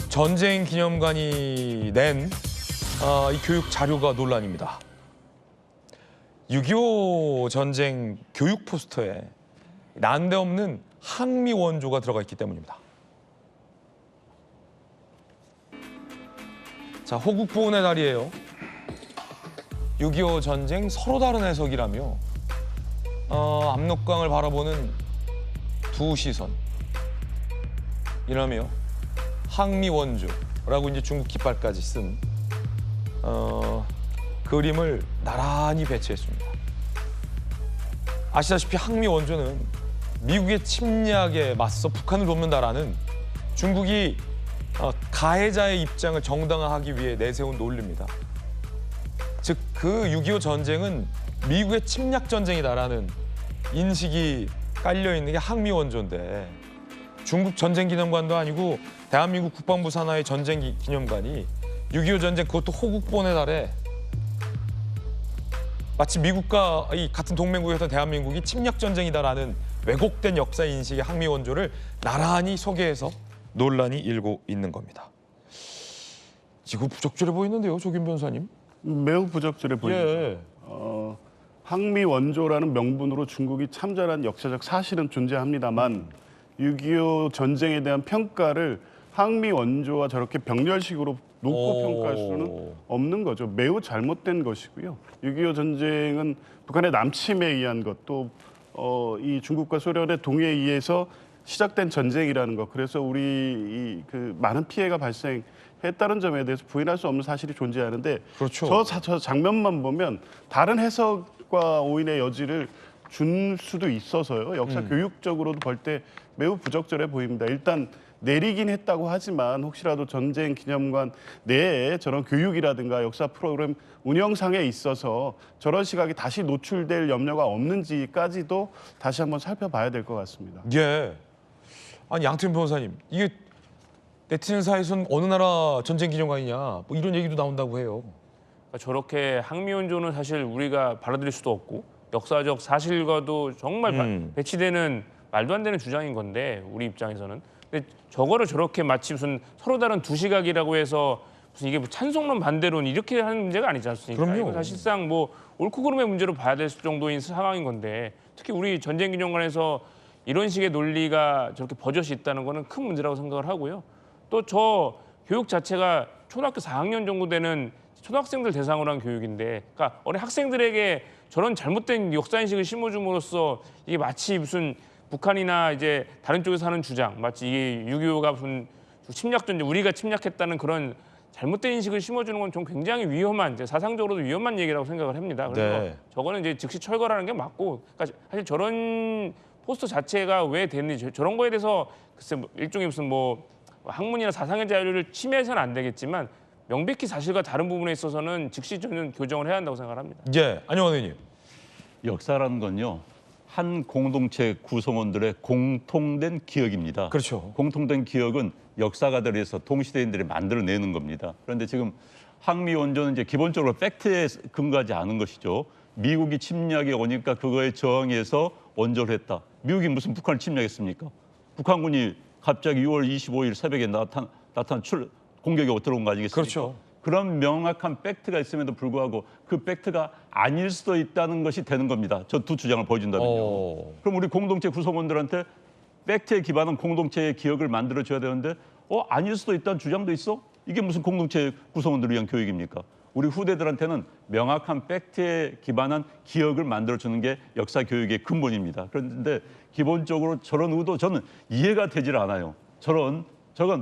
전쟁 기념관이 낸 이 교육 자료가 논란입니다. 6.25 전쟁 교육 포스터에 난데없는 항미 원조가 들어가 있기 때문입니다. 자, 호국보훈의 날이에요. 6.25 전쟁 서로 다른 해석이라며 압록강을 바라보는 두 시선 이라며 항미 원조라고 이제 중국 깃발까지 쓴 그림을 나란히 배치했습니다. 아시다시피 항미 원조는 미국의 침략에 맞서 북한을 돕는다라는 중국이 가해자의 입장을 정당화하기 위해 내세운 논리입니다. 즉, 그 6.25 전쟁은 미국의 침략 전쟁이다라는 인식이 깔려있는 게 항미 원조인데 중국 전쟁 기념관도 아니고 대한민국 국방부 산하의 전쟁 기념관이 6.25 전쟁 그것도 호국보훈의 날에 마치 미국과 이 같은 동맹국이었던 대한민국이 침략 전쟁이다라는 왜곡된 역사 인식의 항미 원조를 나란히 소개해서 논란이 일고 있는 겁니다. 이거 부적절해 보이는데요, 조균 변호사님? 매우 부적절해 보입니다. 예. 항미 원조라는 명분으로 중국이 참전한 역사적 사실은 존재합니다만 6.25 전쟁에 대한 평가를 항미 원조와 저렇게 병렬식으로 놓고 평가할 수는 없는 거죠. 매우 잘못된 것이고요. 6.25 전쟁은 북한의 남침에 의한 것, 또 이 중국과 소련의 동의에 의해서 시작된 전쟁이라는 것. 그래서 우리 그 많은 피해가 발생했다는 점에 대해서 부인할 수 없는 사실이 존재하는데 그렇죠. 저 장면만 보면 다른 해석과 오인의 여지를 준 수도 있어서요. 역사 교육적으로도 볼 때 매우 부적절해 보입니다. 일단 내리긴 했다고 하지만 혹시라도 전쟁 기념관 내에 저런 교육이라든가 역사 프로그램 운영상에 있어서 저런 시각이 다시 노출될 염려가 없는지까지도 다시 한번 살펴봐야 될 것 같습니다. 예. 아니 양태현 변호사님, 이게 네티즌사에서는 어느 나라 전쟁 기념관이냐 뭐 이런 얘기도 나온다고 해요. 그러니까 저렇게 항미 원조는 사실 우리가 받아들일 수도 없고 역사적 사실과도 정말 배치되는 말도 안 되는 주장인 건데 우리 입장에서는. 근데 저거를 저렇게 마치 무슨 서로 다른 두 시각이라고 해서 무슨 이게 뭐 찬송론 반대론 이렇게 하는 문제가 아니지 않습니까? 그럼요. 이건 사실상 뭐 옳고 그름의 문제로 봐야 될 정도인 상황인 건데 특히 우리 전쟁기념관에서 이런 식의 논리가 저렇게 버젓이 있다는 거는 큰 문제라고 생각을 하고요. 또 저 교육 자체가 초등학교 4학년 정도 되는 초등학생들 대상으로 한 교육인데 그러니까 어린 학생들에게 저런 잘못된 역사인식을 심어줌으로써 이게 마치 무슨 북한이나 이제 다른 쪽에서 하는 주장, 마치 이게 6.25가 무슨 침략 전쟁, 우리가 침략했다는 그런 잘못된 인식을 심어주는 건 좀 굉장히 위험한, 이제 사상적으로도 위험한 얘기라고 생각을 합니다. 그래서 네. 저거는 이제 즉시 철거라는 게 맞고, 그러니까 사실 저런 포스터 자체가 왜 됐는지 저런 거에 대해서 글쎄 일종의 무슨 뭐 학문이나 사상의 자유를 침해해서는 안 되겠지만 명백히 사실과 다른 부분에 있어서는 즉시 저는 교정을 해야 한다고 생각을 합니다. 예, 안녕하세요, 의원님. 역사라는 건요. 한 공동체 구성원들의 공통된 기억입니다. 그렇죠. 공통된 기억은 역사가들에서 동시대인들이 만들어내는 겁니다. 그런데 지금 항미 원조는 이제 기본적으로 팩트에 근거하지 않은 것이죠. 미국이 침략에 오니까 그거에 저항해서 원조를 했다. 미국이 무슨 북한을 침략했습니까? 북한군이 갑자기 6월 25일 새벽에 나타난 공격에 들어온 거 아니겠습니까? 그렇죠. 그런 명확한 팩트가 있음에도 불구하고 그 팩트가 아닐 수도 있다는 것이 되는 겁니다. 저 두 주장을 보여준다면요. 그럼 우리 공동체 구성원들한테 팩트에 기반한 공동체의 기억을 만들어줘야 되는데 아닐 수도 있다는 주장도 있어? 이게 무슨 공동체 구성원들을 위한 교육입니까? 우리 후대들한테는 명확한 팩트에 기반한 기억을 만들어주는 게 역사 교육의 근본입니다. 그런데 기본적으로 저런 의도 저는 이해가 되질 않아요. 저건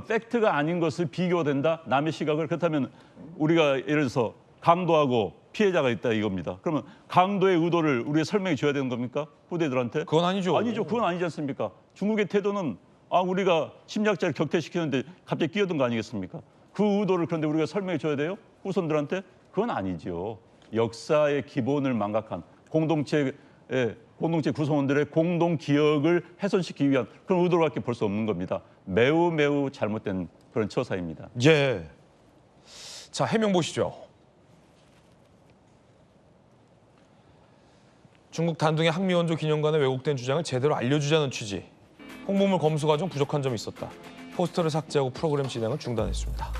팩트가 아닌 것을 비교된다, 남의 시각을. 그렇다면 우리가 예를 들어서 강도하고 피해자가 있다 이겁니다. 그러면 강도의 의도를 우리가 설명해 줘야 되는 겁니까? 후대들한테? 그건 아니죠. 아니죠. 그건 아니지 않습니까? 중국의 태도는 우리가 심리학자를 격퇴시키는데 갑자기 끼어든 거 아니겠습니까? 그 의도를 그런데 우리가 설명해 줘야 돼요? 후손들한테? 그건 아니죠. 역사의 기본을 망각한 공동체 구성원들의 공동 기억을 훼손시키기 위한 그런 의도로밖에 볼 수 없는 겁니다. 매우 매우 잘못된 그런 처사입니다. 예. 자, 해명 보시죠. 중국 단둥의 항미원조 기념관의 왜곡된 주장을 제대로 알려주자는 취지. 홍보물 검수 과정 부족한 점이 있었다. 포스터를 삭제하고 프로그램 진행을 중단했습니다.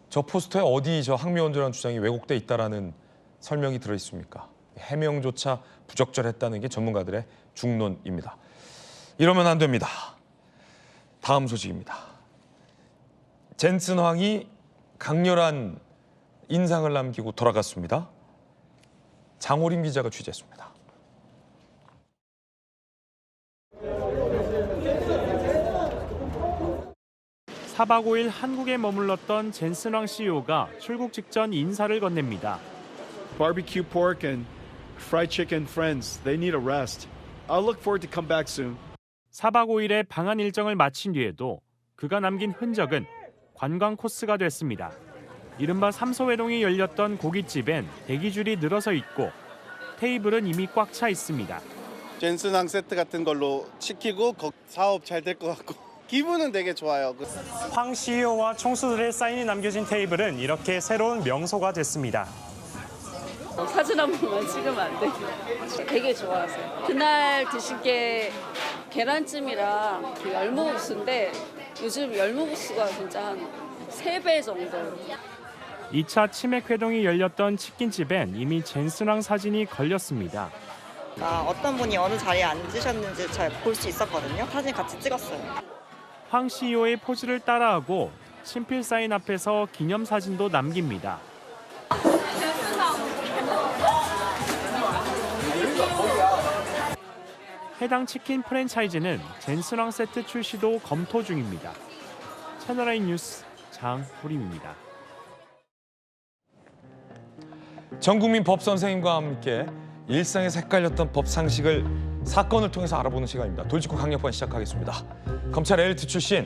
저 포스터에 어디 저 항미원조라는 주장이 왜곡돼 있다라는 설명이 들어있습니까? 해명조차 부적절했다는 게 전문가들의 중론입니다. 이러면 안 됩니다. 다음 소식입니다. 젠슨 황이 강렬한 인상을 남기고 돌아갔습니다. 장호림 기자가 취재했습니다. 사박 5일 한국에 머물렀던 젠슨 황 CEO가 출국 직전 인사를 건넵니다. Barbecue pork and fried chicken friends, they need a rest. I'll look forward to come back soon. 사박 5일의 방한 일정을 마친 뒤에도 그가 남긴 흔적은 관광 코스가 됐습니다. 이른바 삼소회동이 열렸던 고깃집엔 대기줄이 늘어서 있고 테이블은 이미 꽉 차 있습니다. 젠슨 황 세트 같은 걸로 시키고 사업 잘 될 것 같고 기분은 되게 좋아요. 황 CEO와 총수들의 사인이 남겨진 테이블은 이렇게 새로운 명소가 됐습니다. 사진 한 번만 찍으면 안 돼요? 되게 좋아하세요. 그날 드신 게 계란찜이랑 그 열무국수인데 요즘 열무국수가 진짜 한 3배 정도. 2차 치맥 회동이 열렸던 치킨집엔 이미 젠슨 황 사진이 걸렸습니다. 어떤 분이 어느 자리에 앉으셨는지 잘 볼 수 있었거든요. 사진 같이 찍었어요. 황 CEO의 포즈를 따라하고 친필 사인 앞에서 기념사진도 남깁니다. 해당 치킨 프랜차이즈는 젠슨 황 세트 출시도 검토 중입니다. 채널A 뉴스 장호림입니다. 전국민 법 선생님과 함께 일상에서 헷갈렸던 법 상식을 사건을 통해서 알아보는 시간입니다. 돌직구 강력반 시작하겠습니다. 검찰 엘리트 출신,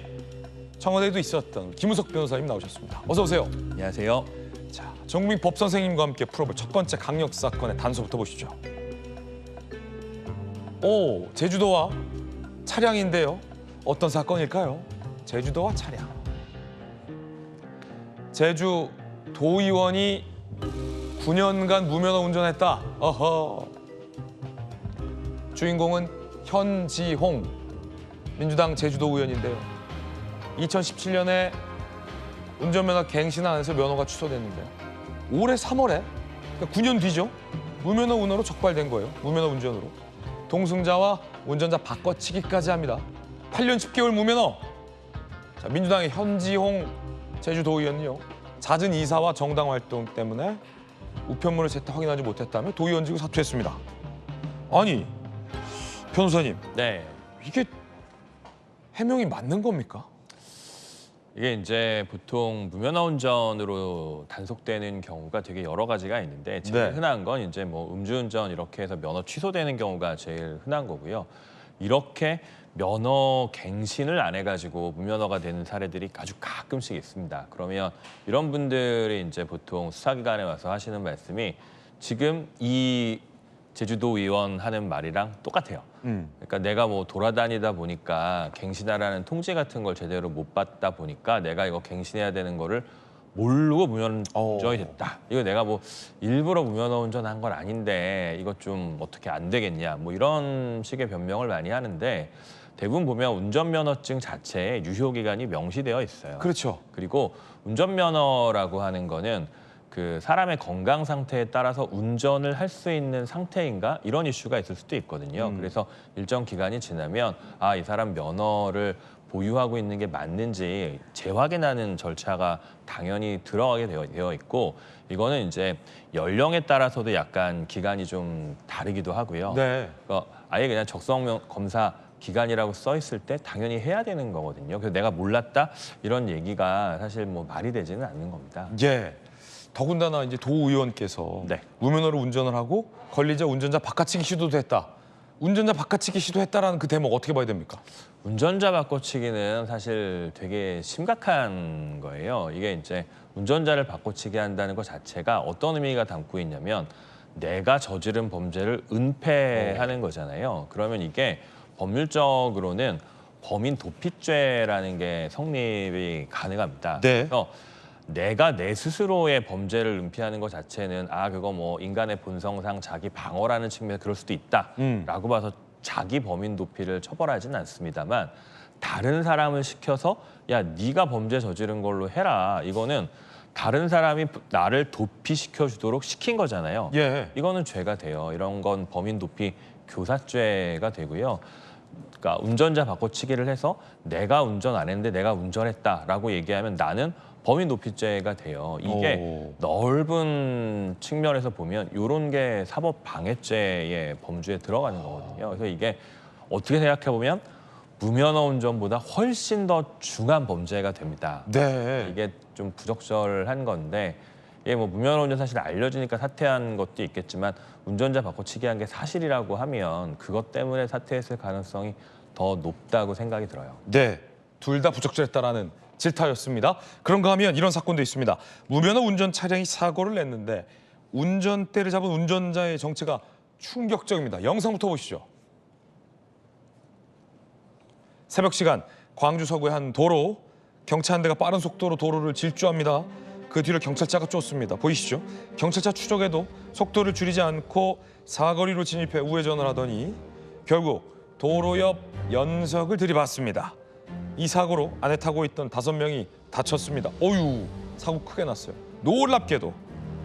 청와대에도 있었던 김우석 변호사님 나오셨습니다. 어서 오세요. 안녕하세요. 자, 전국민 법 선생님과 함께 풀어볼 첫 번째 강력 사건의 단서부터 보시죠. 오, 제주도와 차량인데요. 어떤 사건일까요? 제주도와 차량. 제주 도의원이 9년간 무면허 운전했다. 어허. 주인공은 현지홍, 민주당 제주도 의원인데요. 2017년에 운전면허 갱신 안 해서 면허가 취소됐는데요. 올해 3월에, 그러니까 9년 뒤죠. 무면허 운전으로 적발된 거예요. 무면허 운전으로. 동승자와 운전자 바꿔치기까지 합니다. 8년 10개월 무면허. 자, 민주당의 현지홍 제주도의원은요. 잦은 이사와 정당 활동 때문에 우편물을 제때 확인하지 못했다며 도의원직을 사퇴했습니다. 아니, 변호사님. 네. 이게 해명이 맞는 겁니까? 이게 이제 보통 무면허 운전으로 단속되는 경우가 되게 여러 가지가 있는데 제일 네. 흔한 건 이제 뭐 음주운전 이렇게 해서 면허 취소되는 경우가 제일 흔한 거고요. 이렇게 면허 갱신을 안 해가지고 무면허가 되는 사례들이 아주 가끔씩 있습니다. 그러면 이런 분들이 이제 보통 수사기관에 와서 하시는 말씀이 지금 이 제주도 의원 하는 말이랑 똑같아요. 그러니까 내가 뭐 돌아다니다 보니까 갱신하라는 통지 같은 걸 제대로 못 받다 보니까 내가 이거 갱신해야 되는 거를 모르고 무면허 운전이 됐다. 이거 내가 뭐 일부러 무면허 운전한 건 아닌데 이거 좀 어떻게 안 되겠냐. 뭐 이런 식의 변명을 많이 하는데 대부분 보면 운전면허증 자체에 유효기간이 명시되어 있어요. 그렇죠. 그리고 운전면허라고 하는 거는 그 사람의 건강 상태에 따라서 운전을 할 수 있는 상태인가 이런 이슈가 있을 수도 있거든요. 그래서 일정 기간이 지나면 아, 이 사람 면허를 보유하고 있는 게 맞는지 재확인하는 절차가 당연히 들어가게 되어 있고 이거는 이제 연령에 따라서도 약간 기간이 좀 다르기도 하고요. 네. 그러니까 아예 그냥 적성 검사 기간이라고 써 있을 때 당연히 해야 되는 거거든요. 그래서 내가 몰랐다 이런 얘기가 사실 뭐 말이 되지는 않는 겁니다. 예. 더군다나 이제 도 의원께서 무면허로 운전을 하고 걸리자 운전자 바꿔치기 시도도 했다. 운전자 바꿔치기 시도했다라는 그 대목 어떻게 봐야 됩니까? 운전자 바꿔치기는 사실 되게 심각한 거예요. 이게 이제 운전자를 바꿔치기 한다는 것 자체가 어떤 의미가 담고 있냐면 내가 저지른 범죄를 은폐하는 거잖아요. 그러면 이게 법률적으로는 범인 도피죄라는 게 성립이 가능합니다. 네. 그래서 내가 내 스스로의 범죄를 은폐하는 것 자체는 아 그거 뭐 인간의 본성상 자기 방어라는 측면에서 그럴 수도 있다라고 봐서 자기 범인 도피를 처벌하지는 않습니다만 다른 사람을 시켜서 야 네가 범죄 저지른 걸로 해라. 이거는 다른 사람이 나를 도피시켜 주도록 시킨 거잖아요. 예. 이거는 죄가 돼요. 이런 건 범인 도피 교사죄가 되고요. 그러니까 운전자 바꿔치기를 해서 내가 운전 안 했는데 내가 운전했다라고 얘기하면 나는 범인 도피죄가 돼요. 이게 넓은 측면에서 보면 이런 게 사법 방해죄의 범주에 들어가는 거거든요. 그래서 이게 어떻게 생각해 보면 무면허 운전보다 훨씬 더 중한 범죄가 됩니다. 네. 이게 좀 부적절한 건데 이게 뭐 무면허 운전 사실 알려지니까 사퇴한 것도 있겠지만 운전자 바꿔치기 한 게 사실이라고 하면 그것 때문에 사퇴했을 가능성이 더 높다고 생각이 들어요. 네. 둘 다 부적절했다라는 질타였습니다. 그런가 하면 이런 사건도 있습니다. 무면허 운전 차량이 사고를 냈는데 운전대를 잡은 운전자의 정체가 충격적입니다. 영상부터 보시죠. 새벽 시간 광주 서구의 한 도로, 경차 한 대가 빠른 속도로 도로를 질주합니다. 그 뒤를 경찰차가 쫓습니다. 보이시죠? 경찰차 추적에도 속도를 줄이지 않고 사거리로 진입해 우회전을 하더니 결국 도로 옆 연석을 들이받습니다. 이 사고로 안에 타고 있던 5명이 다쳤습니다. 어유, 사고 크게 났어요. 놀랍게도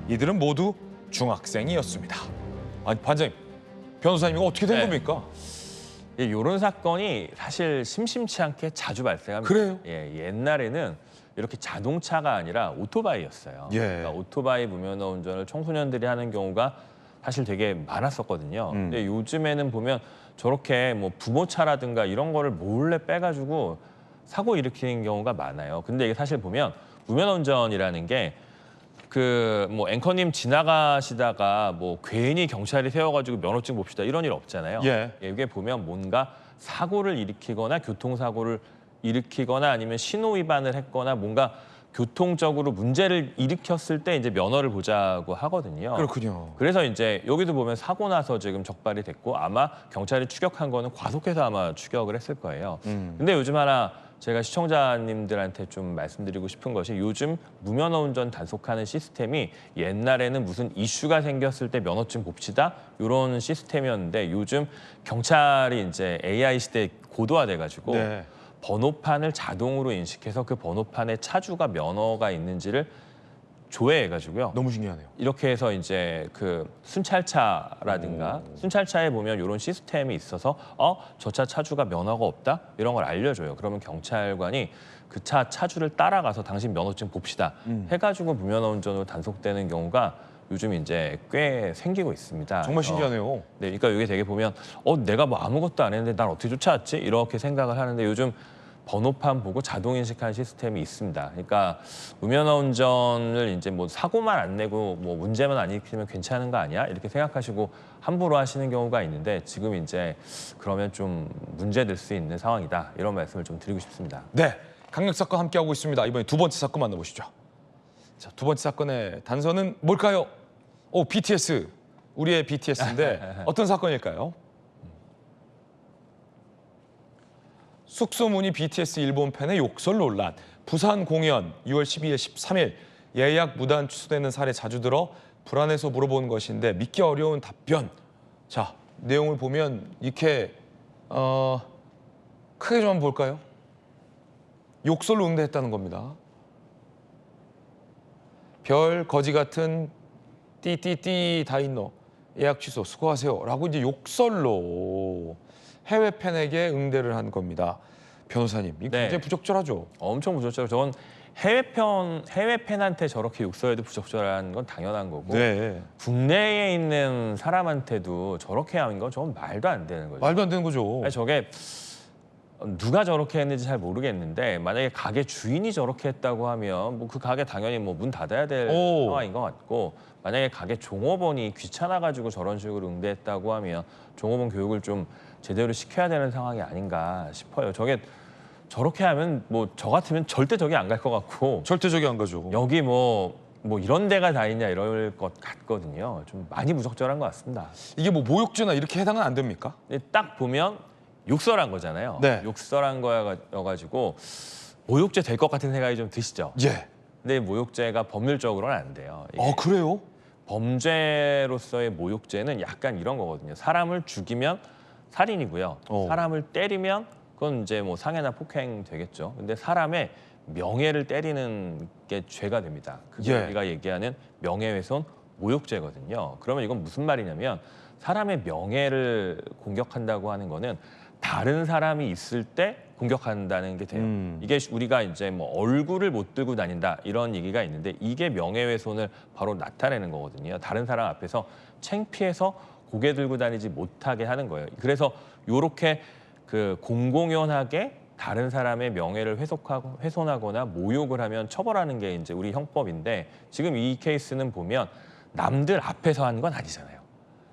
이들은 모두 중학생이었습니다. 아니 반장님, 변호사님 이거 어떻게 된 겁니까? 이런 사건이 사실 심심치 않게 자주 발생합니다. 그래요? 예, 옛날에는 이렇게 자동차가 아니라 오토바이였어요. 예. 그러니까 오토바이 무면허 운전을 청소년들이 하는 경우가 사실 되게 많았었거든요. 근데 요즘에는 보면 저렇게 뭐 부모차라든가 이런 거를 몰래 빼가지고 사고 일으키는 경우가 많아요. 근데 이게 사실 보면 무면허 운전이라는 게 그 뭐 앵커님 지나가시다가 뭐 괜히 경찰이 세워가지고 면허증 봅시다 이런 일 없잖아요. 예. 이게 보면 뭔가 사고를 일으키거나 교통사고를 일으키거나 아니면 신호 위반을 했거나 뭔가 교통적으로 문제를 일으켰을 때 이제 면허를 보자고 하거든요. 그렇군요. 그래서 이제 여기도 보면 사고 나서 지금 적발이 됐고 아마 경찰이 추격한 거는 과속해서 아마 추격을 했을 거예요. 근데 요즘 하나 제가 시청자님들한테 좀 말씀드리고 싶은 것이 요즘 무면허 운전 단속하는 시스템이 옛날에는 무슨 이슈가 생겼을 때 면허증 봅시다 이런 시스템이었는데 요즘 경찰이 이제 AI 시대에 고도화돼가지고 네. 번호판을 자동으로 인식해서 그 번호판에 차주가 면허가 있는지를 조회해가지고요. 너무 신기하네요. 이렇게 해서 이제 그 순찰차라든가 순찰차에 보면 이런 시스템이 있어서 저 차 차주가 면허가 없다 이런 걸 알려줘요. 그러면 경찰관이 그 차 차주를 따라가서 당신 면허증 봅시다 해가지고 무면허 운전으로 단속되는 경우가 요즘 이제 꽤 생기고 있습니다. 정말 신기하네요. 네, 그러니까 이게 되게 보면 내가 뭐 아무것도 안 했는데 난 어떻게 쫓아왔지 이렇게 생각을 하는데 요즘 번호판 보고 자동 인식하는 시스템이 있습니다. 그러니까 무면허 운전을 이제 뭐 사고만 안 내고 뭐 문제만 안 일으키면 괜찮은 거 아니야? 이렇게 생각하시고 함부로 하시는 경우가 있는데 지금 이제 그러면 좀 문제될 수 있는 상황이다. 이런 말씀을 좀 드리고 싶습니다. 네, 강력 사건 함께하고 있습니다. 이번에 두 번째 사건 만나보시죠. 자, 두 번째 사건의 단서는 뭘까요? BTS, 우리의 BTS인데 어떤 사건일까요? 숙소문의 BTS 일본 팬의 욕설 논란. 부산 공연 6월 12일, 13일 예약 무단 취소되는 사례 자주 들어 불안해서 물어본 것인데 믿기 어려운 답변. 자, 내용을 보면 이렇게 크게 좀 한번 볼까요? 욕설로 응대했다는 겁니다. 별 거지 같은 띠띠띠 다 있노. 예약 취소 수고하세요라고 이제 욕설로 해외 팬에게 응대를 한 겁니다. 변호사님, 이거 굉장히 부적절하죠? 엄청 부적절하죠. 저건 해외 팬한테 저렇게 욕설해도 부적절한 건 당연한 거고 네. 국내에 있는 사람한테도 저렇게 하는 건 저건 말도 안 되는 거죠. 말도 안 되는 거죠. 아니, 저게 누가 저렇게 했는지 잘 모르겠는데 만약에 가게 주인이 저렇게 했다고 하면 뭐 그 가게 당연히 뭐 문 닫아야 될 상황인 것 같고 만약에 가게 종업원이 귀찮아가지고 저런 식으로 응대했다고 하면 종업원 교육을 좀 제대로 시켜야 되는 상황이 아닌가 싶어요. 저게 저렇게 하면 뭐 저 같으면 절대 저기 안 갈 것 같고 절대 저기 안 가죠. 여기 뭐 이런 데가 다 있냐 이럴 것 같거든요. 좀 많이 부적절한 것 같습니다. 이게 뭐 모욕죄나 이렇게 해당은 안 됩니까? 딱 보면 욕설한 거잖아요. 네. 욕설한 거여가지고 모욕죄 될 것 같은 생각이 좀 드시죠? 예. 근데 모욕죄가 법률적으로는 안 돼요. 그래요? 범죄로서의 모욕죄는 약간 이런 거거든요. 사람을 죽이면 살인이고요. 사람을 때리면 그건 이제 뭐 상해나 폭행 되겠죠. 근데 사람의 명예를 때리는 게 죄가 됩니다. 그게 우리가 얘기하는 명예훼손 모욕죄거든요. 그러면 이건 무슨 말이냐면 사람의 명예를 공격한다고 하는 거는 다른 사람이 있을 때 공격한다는 게 돼요. 이게 우리가 이제 뭐 얼굴을 못 들고 다닌다 이런 얘기가 있는데 이게 명예훼손을 바로 나타내는 거거든요. 다른 사람 앞에서 창피해서 고개 들고 다니지 못하게 하는 거예요. 그래서 요렇게 그 공공연하게 다른 사람의 명예를 훼손하거나 모욕을 하면 처벌하는 게 이제 우리 형법인데 지금 이 케이스는 보면 남들 앞에서 한 건 아니잖아요.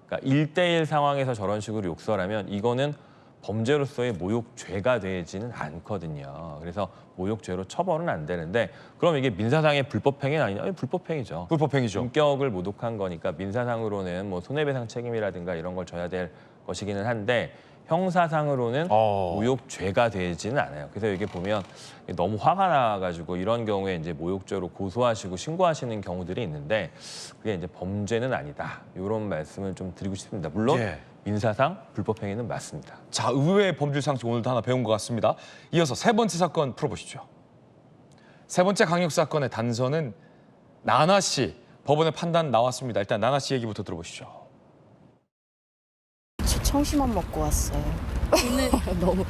그러니까 1대1 상황에서 저런 식으로 욕설하면 이거는 범죄로서의 모욕죄가 되지는 않거든요. 그래서 모욕죄로 처벌은 안 되는데 그럼 이게 민사상의 불법행위 아니냐? 불법행위죠. 불법행위죠. 인격을 모독한 거니까 민사상으로는 뭐 손해배상 책임이라든가 이런 걸 져야 될 것이기는 한데 형사상으로는 모욕죄가 되지는 않아요. 그래서 이게 보면 너무 화가 나가지고 이런 경우에 이제 모욕죄로 고소하시고 신고하시는 경우들이 있는데 그게 이제 범죄는 아니다. 이런 말씀을 좀 드리고 싶습니다. 물론 민사상 불법행위는 맞습니다. 자, 의외의 법률 상식 오늘도 하나 배운 것 같습니다. 이어서 세 번째 사건 풀어보시죠. 세 번째 강력 사건의 단서는 나나 씨. 법원의 판단 나왔습니다. 일단 나나 씨 얘기부터 들어보시죠. 저 청심환 먹고 왔어요. 너무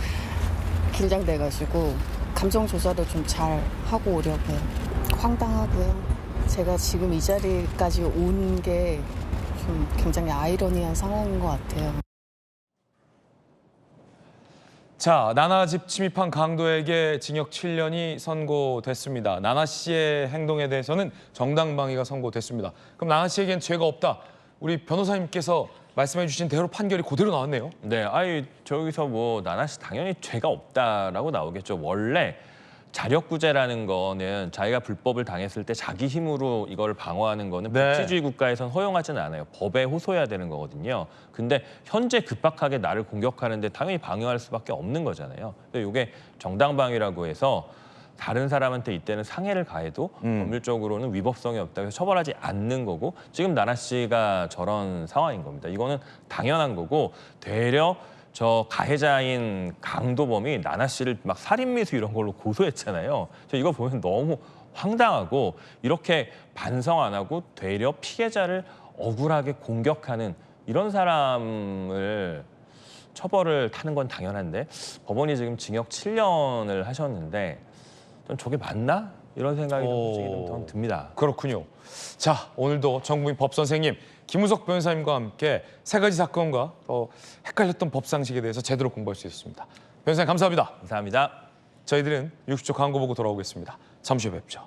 긴장돼가지고 감정 조절을 좀 잘 하고 오려고 해요. 황당하고요. 제가 지금 이 자리까지 온 게 좀 굉장히 아이러니한 상황인 것 같아요. 자, 나나 집 침입한 강도에게 징역 7년이 선고됐습니다. 나나 씨의 행동에 대해서는 정당방위가 선고됐습니다. 그럼 나나 씨에겐 죄가 없다. 우리 변호사님께서 말씀해 주신 대로 판결이 그대로 나왔네요. 네, 저기서 뭐 나나 씨 당연히 죄가 없다라고 나오겠죠. 원래 자력구제라는 거는 자기가 불법을 당했을 때 자기 힘으로 이걸 방어하는 거는 법치주의 국가에선 허용하지는 않아요. 법에 호소해야 되는 거거든요. 근데 현재 급박하게 나를 공격하는데 당연히 방어할 수밖에 없는 거잖아요. 근데 이게 정당방위라고 해서 다른 사람한테 이때는 상해를 가해도 법률적으로는 위법성이 없다. 그래서 처벌하지 않는 거고 지금 나나 씨가 저런 상황인 겁니다. 이거는 당연한 거고 되려 저 가해자인 강도범이 나나 씨를 막 살인미수 이런 걸로 고소했잖아요. 저 이거 보면 너무 황당하고 이렇게 반성 안 하고 되려 피해자를 억울하게 공격하는 이런 사람을 처벌을 타는 건 당연한데 법원이 지금 징역 7년을 하셨는데 좀 저게 맞나? 이런 생각이 좀 듭니다. 그렇군요. 자, 오늘도 정부인 법 선생님 김우석 변호사님과 함께 세 가지 사건과 더 헷갈렸던 법 상식에 대해서 제대로 공부할 수 있었습니다. 변호사님 감사합니다. 감사합니다. 저희들은 60초 광고 보고 돌아오겠습니다. 잠시 후에 뵙죠.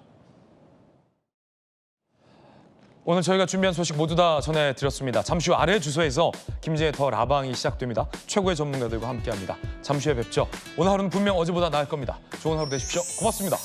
오늘 저희가 준비한 소식 모두 다 전해드렸습니다. 잠시 후 아래 주소에서 김진의 더 라방이 시작됩니다. 최고의 전문가들과 함께합니다. 잠시 후에 뵙죠. 오늘 하루는 분명 어제보다 나을 겁니다. 좋은 하루 되십시오. 고맙습니다.